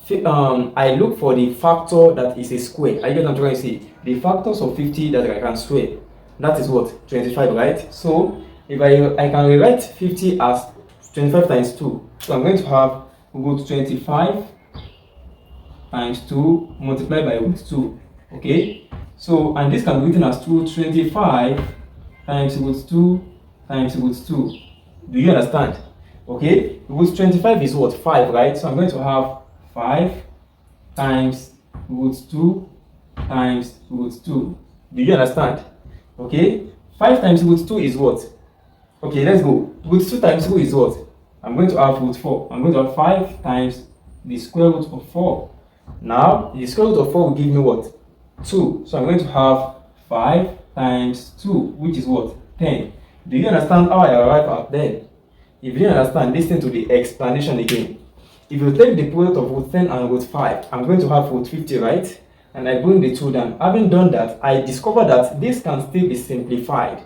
I look for the factor that is a square. Are you get what I'm trying to say? The factors of 50 that I can square. That is what? 25, right? So, if I can rewrite 50 as 25 times 2. So, I'm going to have root 25 times 2 multiplied by root 2. Okay? So, and this can be written as 225 times root 2 times root 2. Do you understand? Okay? Root 25 is what? 5, right? So, I'm going to have 5 times root 2 times root 2. Do you understand? Okay? 5 times root 2 is what? Okay, let's go. Root 2 times 2 is what? I'm going to have root 4. I'm going to have 5 times the square root of 4. Now, the square root of 4 will give me what? 2. So I'm going to have 5 times 2, which is what? 10. Do you understand how I arrive at 10? If you don't understand, listen to the explanation again. If you take the product of root 10 and root 5, I'm going to have root 50, right? And I bring the 2 down. Having done that, I discover that this can still be simplified.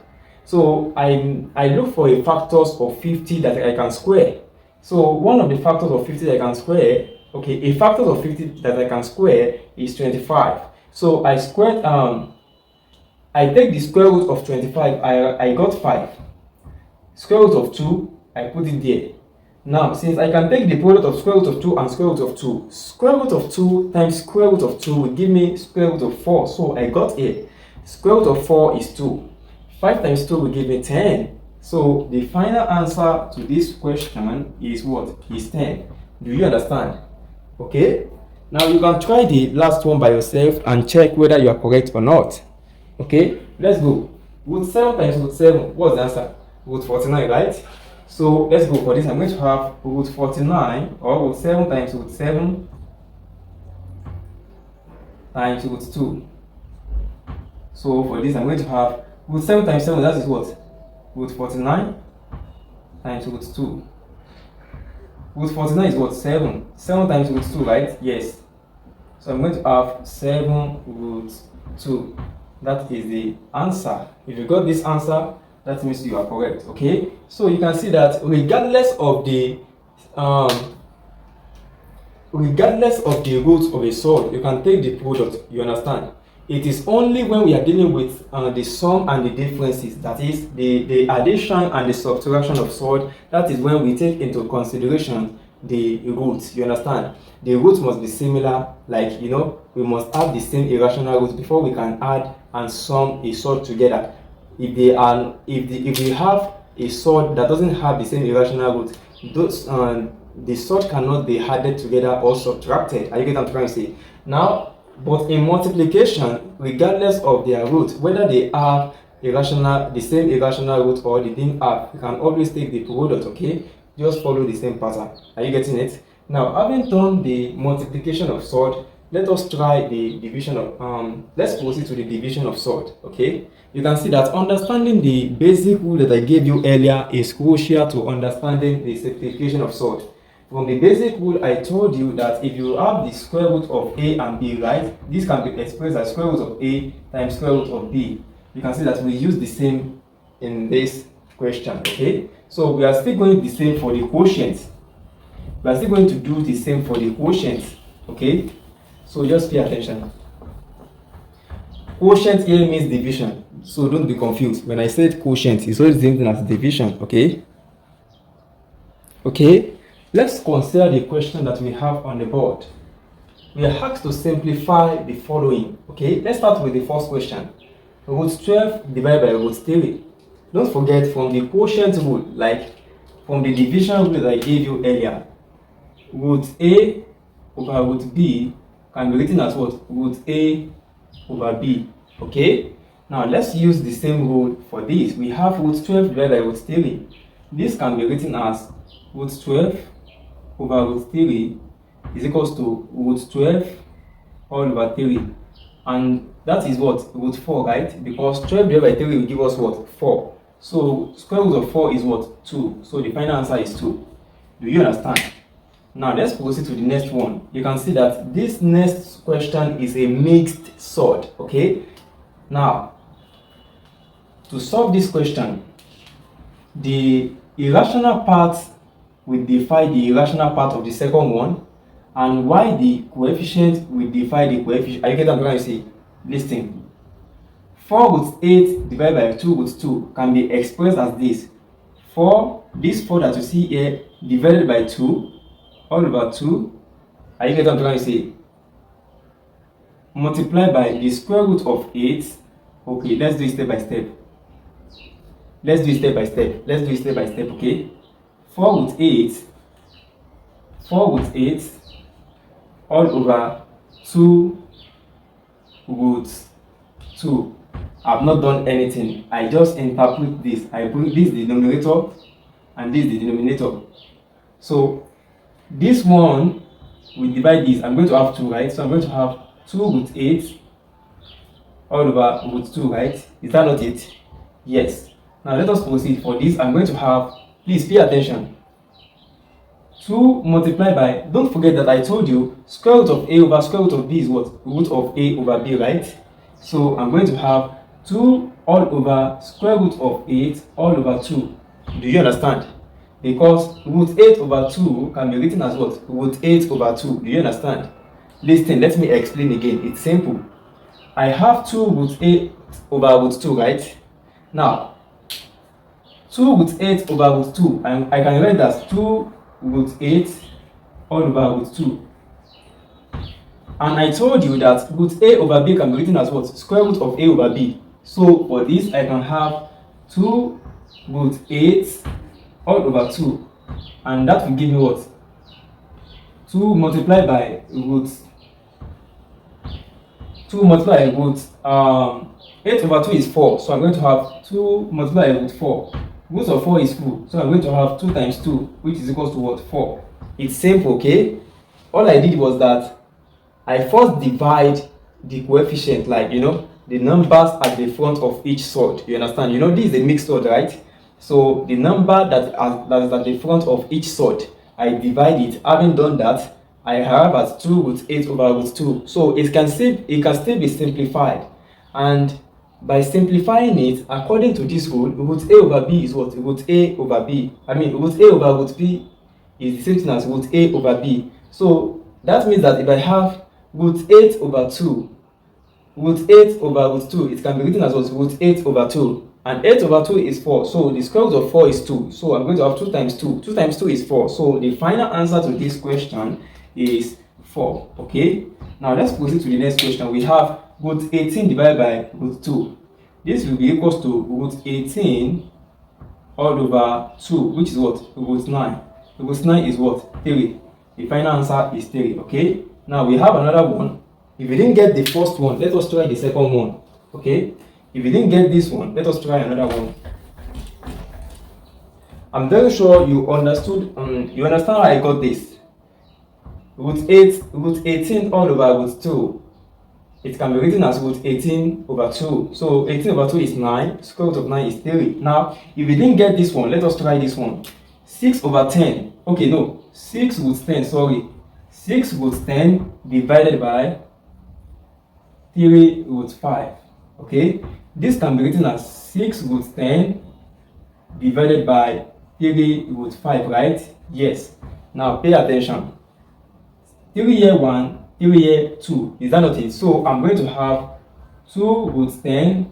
So I look for a factors of 50 that I can square. So one of the factors of 50 that I can square, okay, a factor of 50 that I can square is 25. So I squared, I take the square root of 25, I got 5. Square root of 2, I put it there. Now, since I can take the product of square root of 2 and square root of 2, square root of 2 times square root of 2 will give me square root of 4. So I got here. Square root of 4 is 2. 5 times 2 will give me 10. So the final answer to this question is what? Is 10. Do you understand? Okay? Now you can try the last one by yourself and check whether you are correct or not. Okay? Let's go. Root 7 times root 7, what's the answer? Root 49, right? So let's go for this. I'm going to have root 49 or root 7 times root 7 times root 2. So for this, I'm going to have root 7 times 7, that is what? Root 49 times root 2. Root 49 is what? 7. 7 times root 2, right? Yes. So I'm going to have 7 root 2. That is the answer. If you got this answer, that means you are correct. Okay? So you can see that regardless of the roots of a surd, you can take the product. You understand? It is only when we are dealing with the sum and the differences, that is the addition and the subtraction of surd, that is when we take into consideration the roots. You understand? The roots must be similar, like, you know, we must have the same irrational roots before we can add and sum a surd together. If we have a surd that doesn't have the same irrational root, those the surd cannot be added together or subtracted. Are you getting what I'm trying to say? Now, but in multiplication, regardless of their root, whether they have the same irrational root or they didn't have, you can always take the product. Okay, just follow the same pattern. Are you getting it? Now, having done the multiplication of surd, let us try the division of let's proceed to the division of surd. Okay, you can see that understanding the basic rule that I gave you earlier is crucial to understanding the simplification of surd. From the basic rule, I told you that if you have the square root of a and b, right, this can be expressed as square root of a times square root of b. You can see that we use the same in this question. Okay, so we are still going the same for the quotient. We are still going to do the same for the quotient. Okay, so just pay attention. Quotient here means division, so don't be confused. When I said quotient, it's always the same thing as division. Okay, let's consider the question that we have on the board. We are asked to simplify the following. Okay, let's start with the first question. Root 12 divided by root 3. Don't forget, from the quotient rule, like from the division rule that I gave you earlier, root a over root b can be written as what? Root a over b. Okay, now let's use the same rule for this. We have root 12 divided by root 3. This can be written as root 12 over root 3 is equals to root 12 all over 3. And that is what? Root 4, right? Because 12 divided by 3 will give us what? 4. So square root of 4 is what? 2. So the final answer is 2. Do you understand? Now let's proceed to the next one. You can see that this next question is a mixed surd. Okay. Now, to solve this question, the irrational part will defy the irrational part of the second one, and why the coefficient will defy the coefficient. Are you getting what I'm trying to say? Listen. 4 root 8 divided by 2 root 2 can be expressed as this. This 4 that you see here divided by 2 all over 2. Are you getting what I'm trying to say? Multiply by the square root of 8. Okay, let's do it step by step. Okay. 4 root 8 all over 2 root 2. I've not done anything. I just interpret this. I bring this the numerator and this the denominator. So this one we divide this. I'm going to have 2, right? So I'm going to have 2 root 8 all over root 2, right? Is that not it? Yes. Now let us proceed. For this, I'm going to have, please pay attention, 2 multiplied by, don't forget that I told you square root of a over square root of b is what? Root of a over b, right? So I'm going to have 2 all over square root of 8 all over 2. Do you understand? Because root 8 over 2 can be written as what? Root 8 over 2. Do you understand? Listen, let me explain again. It's simple. I have 2 root 8 over root 2, right? Now, 2 root 8 over root 2, I can write that 2 root 8 all over root 2. And I told you that root a over b can be written as what? Square root of a over b. So for this, I can have 2 root 8 all over 2. And that will give me what? 2 multiplied by root 8 over 2 is 4. So I'm going to have 2 multiplied by root 4. Root of 4 is 2. So I'm going to have 2 times 2, which is equal to what? 4. It's simple, okay? All I did was that I first divide the coefficient, like, the numbers at the front of each surd. You understand? This is a mixed surd, right? So the number that is at the front of each surd, I divide it. Having done that, I have as 2 root 8 over root 2. So it can still be simplified. And by simplifying it, according to this rule, root a over b is what? Root a over b. Root a over root b is the same thing as root a over b. So that means that if I have root 8 over 2, root 8 over root 2, it can be written as what? Root 8 over 2. And 8 over 2 is 4. So the square root of 4 is 2. So I'm going to have 2 times 2. 2 times 2 is 4. So the final answer to this question is 4. Okay? Now let's proceed to the next question. We have root 18 divided by root 2. This will be equals to root 18 all over 2, which is what? Root 9. Root 9 is what? 3. The final answer is 3. Okay? Now we have another one. If you didn't get the first one, let us try the second one. Okay? If you didn't get this one, let us try another one. I'm very sure you understood. You understand how I got this. Root 18 all over root 2. It can be written as root 18 over 2. So 18 over 2 is 9. Square root of 9 is 3. Now, if you didn't get this one, let us try this one. 6 over 10. Okay, no. 6 root 10, sorry. 6 root 10 divided by 3 root 5. Okay? This can be written as 6 root 10 divided by 3 root 5, right? Yes. Now, pay attention. 3 here 1, 3 here 2. Is that not it? So I'm going to have 2 root 10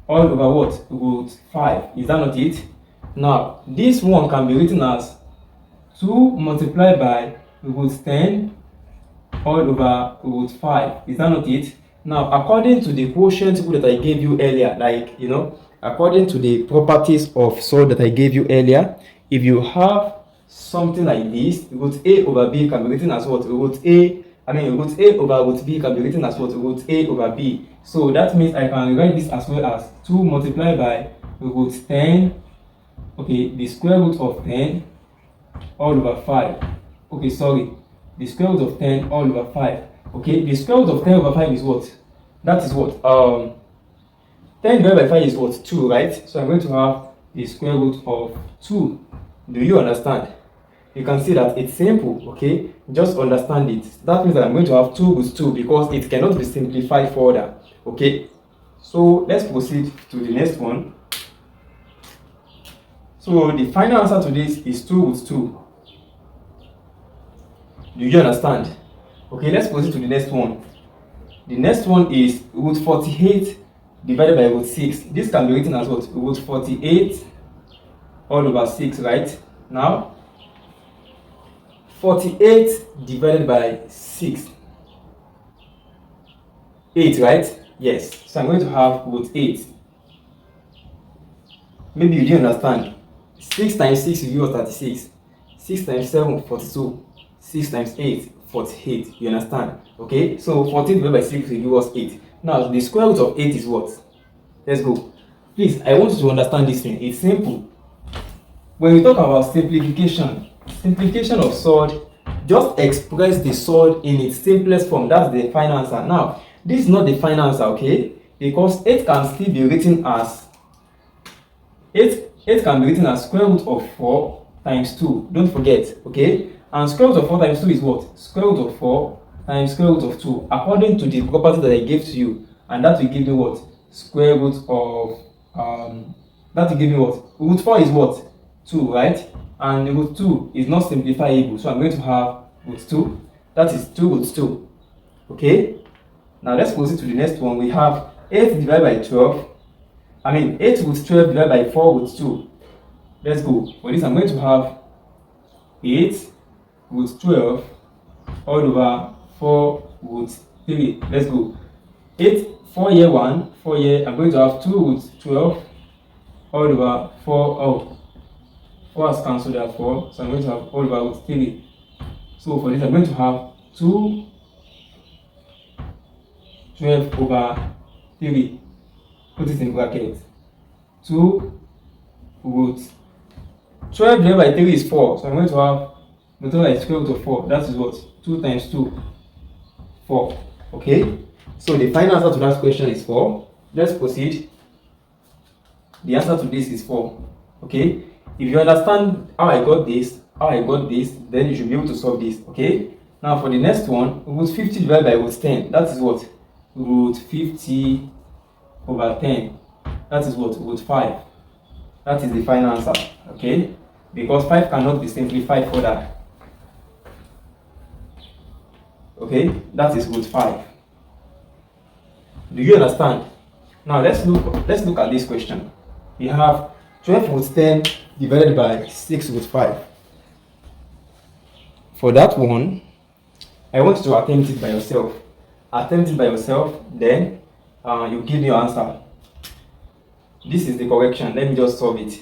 all over what? Root 5. Is that not it? Now, this one can be written as 2 multiplied by root 10 all over root 5. Is that not it? Now, according to the quotient rule that I gave you earlier, according to the properties of surd that I gave you earlier, if you have something like this, root a over b can be written as what? Root a root A over root B can be written as what? Root A over B. So that means I can write this as well as 2 multiplied by root 10, okay, the square root of 10 all over 5. Okay, sorry, the square root of 10 all over 5. Okay, the square root of 10 over 5 is what? That is what? 10 divided by 5 is what? 2, right? So I'm going to have the square root of 2. Do you understand? You can see that it's simple, okay? Just understand it. That means that I'm going to have 2 root 2 because it cannot be simplified further, okay? So let's proceed to the next one. So the final answer to this is 2 root 2. Do you understand? Okay, let's proceed to the next one. The next one is root 48 divided by root 6. This can be written as what? Root 48 all over 6, right? Now, 48 divided by 6. 8, right? Yes. So I'm going to have root 8. Maybe you didn't understand. 6 times 6 will give us 36. 6 times 7, 42. 6 times 8, 48. You understand? Okay? So 14 divided by 6 will give us 8. Now, the square root of 8 is what? Let's go. Please, I want you to understand this thing. It's simple. When we talk about simplification of surd, just express the surd in its simplest form. That's the final answer. Now, this is not the final answer, okay? Because 8 can still be written as 8 can be written as square root of 4 times 2. Don't forget, okay? And square root of 4 times 2 is what? Square root of 4 times square root of 2, according to the property that I gave to you. And that will give me what? Square root of that will give me what? Root 4 is what? 2, right? And root 2 is not simplifiable, so I'm going to have root 2. That is 2 root 2. Okay? Now let's proceed to the next one. We have 8 divided by 12. 8 root 12 divided by 4 root 2. Let's go. For this, I'm going to have 8 root 12 all over 4 root 3. Let's go. 8, 4 here 1, 4 here. I'm going to have 2 root 12 all over 4. Oh, 4 has cancelled that 4, so I'm going to have all over root 3. So for this, I'm going to have 2 12 over 3. Put it in brackets. 2 root 12 divided by 3 is 4, so I'm going to have the square root of 4. That is what? 2 times 2, 4. Okay? So the final answer to that question is 4. Let's proceed. The answer to this is 4. Okay? If you understand how I got this, then you should be able to solve this. Okay? Now for the next one, root 50 divided by root 10. That is what? Root 50 over 10. That is what? Root 5. That is the final answer. Okay? Because 5 cannot be simplified further. Okay? That is root 5. Do you understand? Now let's look at this question. We have 12 root 10 divided by 6 root 5. For that one, I want you to attempt it by yourself. Attempt it by yourself, then you give me your answer. This is the correction. Let me just solve it.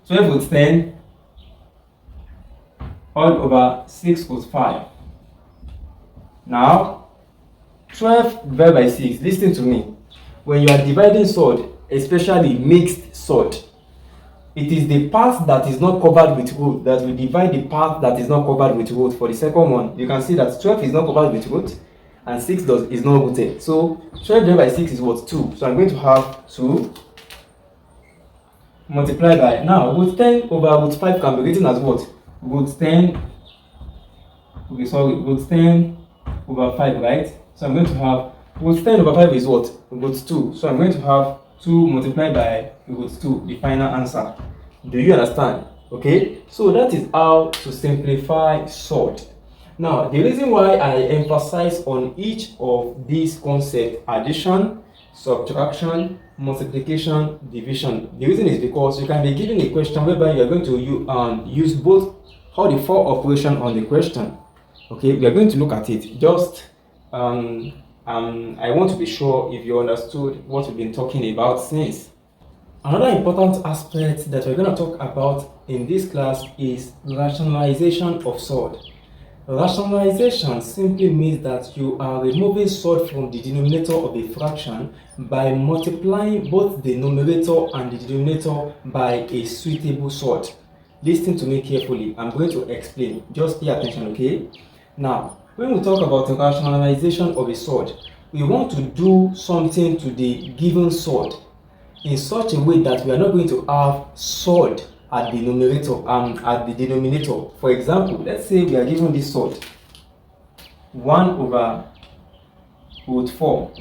12 root 10 all over 6 root 5. Now, 12 divided by 6. Listen to me. When you are dividing surd, especially mixed surd, it is the part that is not covered with root that will divide the part that is not covered with root. For the second one, you can see that 12 is not covered with root and 6 is not rooted. So 12 divided by 6 is what? 2. So I'm going to have 2 multiplied by, now root 10 over root 5 can be written as what? Root 10, okay, sorry, root 10 over 5, right? So I'm going to have root 10 over 5 is what? Root 2. So I'm going to have 2 multiplied by root 2, the final answer. Do you understand? Okay, so that is how to simplify surd. Now, the reason why I emphasize on each of these concepts, addition, subtraction, multiplication, division, the reason is because you can be given a question whereby you are going to use both all the 4 operations on the question. Okay, we are going to look at it. Just I want to be sure if you understood what we've been talking about since. Another important aspect that we're going to talk about in this class is rationalization of surd. Rationalization simply means that you are removing surd from the denominator of a fraction by multiplying both the numerator and the denominator by a suitable surd. Listen to me carefully. I'm going to explain. Just pay attention, okay? Now, when we talk about the rationalization of a surd, we want to do something to the given surd in such a way that we are not going to have surd at the denominator. For example, let's say we are given this surd 1 over root 4.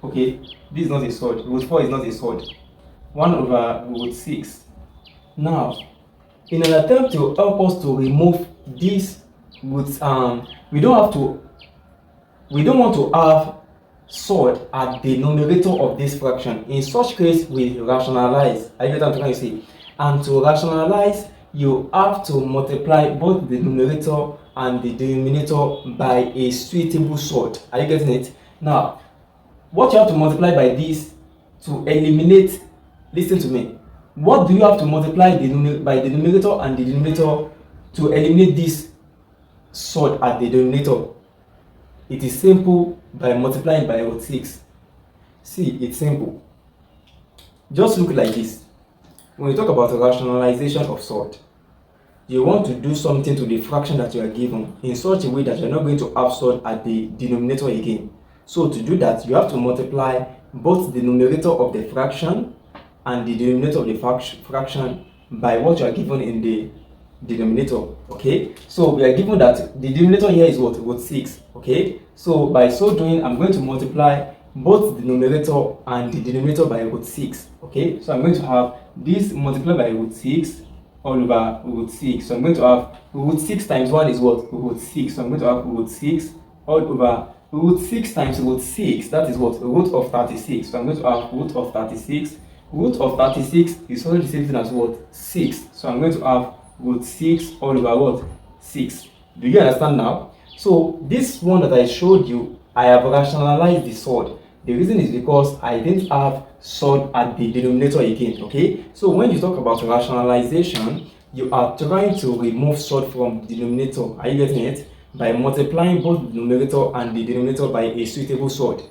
Okay, this is not a surd. Root 4 is not a surd. 1 over root 6. Now, in an attempt to help us to remove this roots, we don't want to have surd at the numerator of this fraction. In such case, we rationalize. Are you get what I'm trying to say? And to rationalize, you have to multiply both the numerator and the denominator by a suitable surd. Are you getting it? Now, what you have to multiply by this to eliminate, listen to me. What do you have to multiply by the numerator and the denominator to eliminate this surd at the denominator? It is simple by multiplying by root 6. See, it's simple. Just look like this. When you talk about rationalization of surd, you want to do something to the fraction that you are given in such a way that you are not going to have surd at the denominator again. So to do that, you have to multiply both the numerator of the fraction and the denominator of the fraction by what you are given in the denominator. Okay, so we are given that the denominator here is what? Root 6. Okay, so by so doing, I'm going to multiply both the numerator and the denominator by root 6. Okay, so I'm going to have this multiplied by root 6 all over root 6. So I'm going to have root 6 times 1 is what? Root 6. So I'm going to have root 6 all over root 6 times root 6. That is what? Root of 36. So I'm going to have root of 36. Root of 36 is also the same thing as what? 6. So I'm going to have root 6 all over what? 6. Do you understand now? So this one that I showed you, I have rationalized the surd. The reason is because I didn't have surd at the denominator again. Okay, so when you talk about rationalization, you are trying to remove surd from the denominator. Are you getting it? By multiplying both the numerator and the denominator by a suitable surd.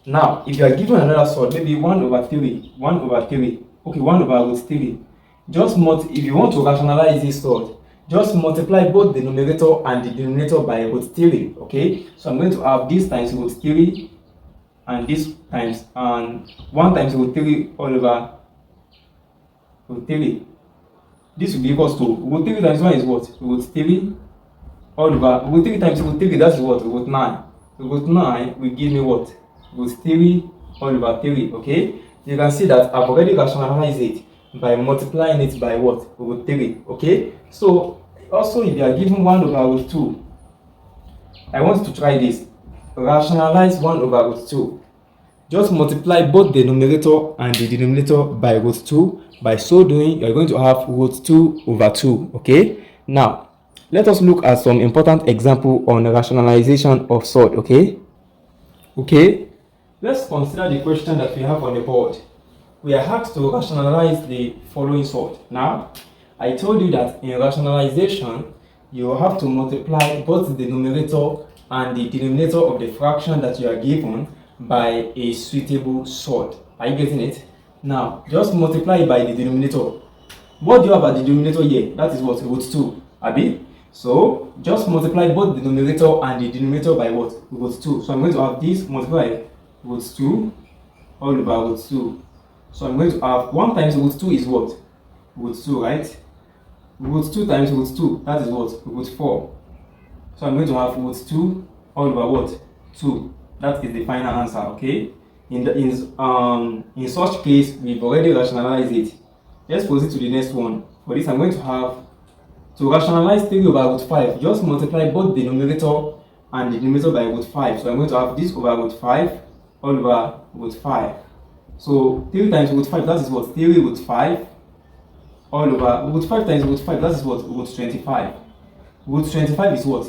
Now, if you are given another surd, maybe 1 over 3, 1 over 3, okay, 1 over root 3, if you want to rationalize this surd, just multiply both the numerator and the denominator by root 3, okay? So I'm going to have this times root 3 and this times, and 1 times root 3 all over root 3. This will be equals to root 3 times 1 is what? Root 3 all over root 3 times root 3, that's what? Root 9. Root 9 will give me what? Root 3 all over 3, okay? You can see that I've already rationalized it by multiplying it by what? Root 3, okay? So, also if you are given 1 over root 2, I want to try this. Rationalize 1 over root 2. Just multiply both the numerator and the denominator by root 2. By so doing, you are going to have root 2 over 2, okay? Now, let us look at some important example on rationalization of surd, okay? Okay, let's consider the question that we have on the board. We are asked to rationalize the following surd. Now, I told you that in rationalization, you have to multiply both the numerator and the denominator of the fraction that you are given by a suitable surd. Are you getting it? Now, just multiply it by the denominator. What do you have at the denominator here? That is what? Root 2. Abi? So, just multiply both the numerator and the denominator by what? Root 2. So, I'm going to have this multiply root 2 all over root 2. So, I'm going to have 1 times root 2 is what? Root 2, right? Root 2 times root 2, that is what? Root 4. So, I'm going to have root 2 all over what? 2. That is the final answer, okay? In such case, we've already rationalized it. Let's proceed to the next one. For this, I'm going to have to rationalize 3 over root 5. Just multiply both the numerator and the denominator by root 5. So I'm going to have this over root 5 all over root 5. So 3 times root 5, that is what? 3 root 5 all over root 5 times root 5, that is what? Root 25. Root 25 is what?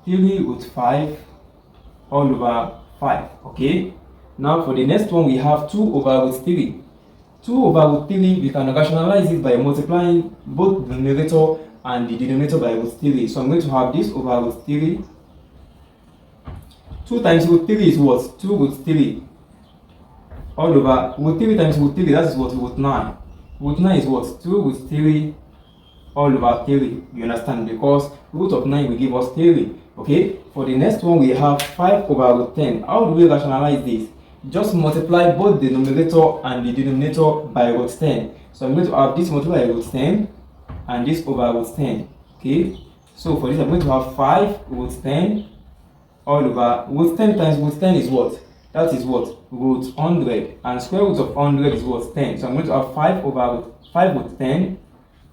3 root 5 all over 5. Okay? Now for the next one, we have 2 over root 3. 2 over root 3, we can rationalize it by multiplying both the numerator and the denominator by root 3. So I'm going to have this over root 3. 2 times root 3 is what? 2 root 3. All over root 3 times root 3, that is what? Root 9. Root 9 is what? 2 root 3 all over 3. You understand? Because root of 9 will give us 3. Okay? For the next one, we have 5 over root 10. How do we rationalize this? Just multiply both the numerator and the denominator by root 10. So I'm going to have this multiplied by root 10 and this over root 10. Okay? So for this, I'm going to have 5 root 10 all over root 10 times root 10 is what? That is what? Root 100. And square root of 100 is what? 10. So I'm going to have 5 over 5 root 10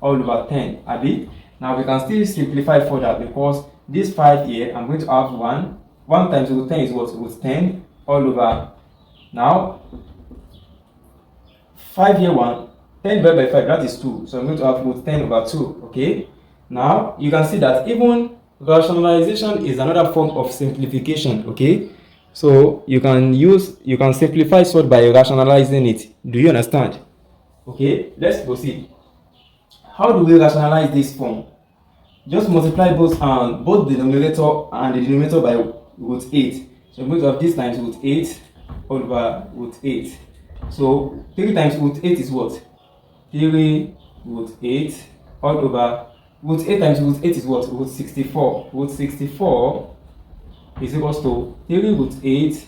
all over 10. Abi? Now we can still simplify further because this 5 here, I'm going to have 1. 1 times root 10 is what? Root 10 all over. Now, 5 here 1. 10 divided by 5, that is 2. So I'm going to have root 10 over 2. Okay? Now, you can see that even rationalization is another form of simplification. Okay? So you can simplify surd by rationalizing it. Do you understand? Okay, let's proceed. How do we rationalize this form? Just multiply both the numerator and the denominator by root 8. So I'm going to have this times root 8 all over root 8. So 3 times root 8 is what? 3 root 8 all over root 8 times root 8 is what? Root 64. Root 64 is equals to 3 root 8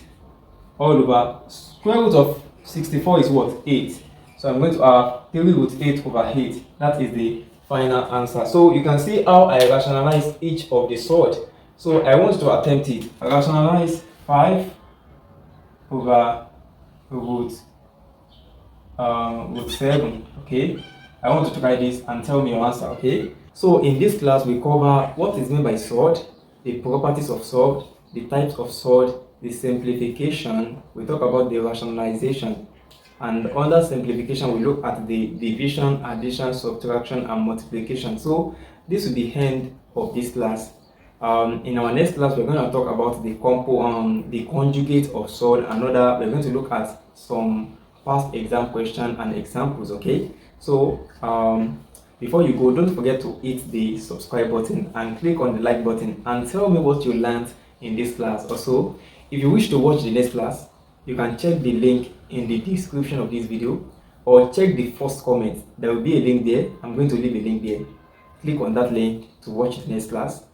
all over square root of 64 is what? 8. So I'm going to have 3 root 8 over 8. That is the final answer. So you can see how I rationalize each of the surd. So I want to attempt it. Rationalize 5 over root 7. Okay, I want to try this and tell me your answer. Okay, so in this class we cover what is meant by surd, the properties of surd, the types of surd, the simplification. We talk about the rationalization, and under simplification we look at the division, addition, subtraction and multiplication. So this will be the end of this class. In our next class we're going to talk about the conjugate of surd. We're going to look at some past exam question and examples. Okay, so before you go, don't forget to hit the subscribe button and click on the like button and tell me what you learned in this class. Also, if you wish to watch the next class, you can check the link in the description of this video or check the first comment. There will be a link there. I'm going to leave a link there. Click on that link to watch the next class.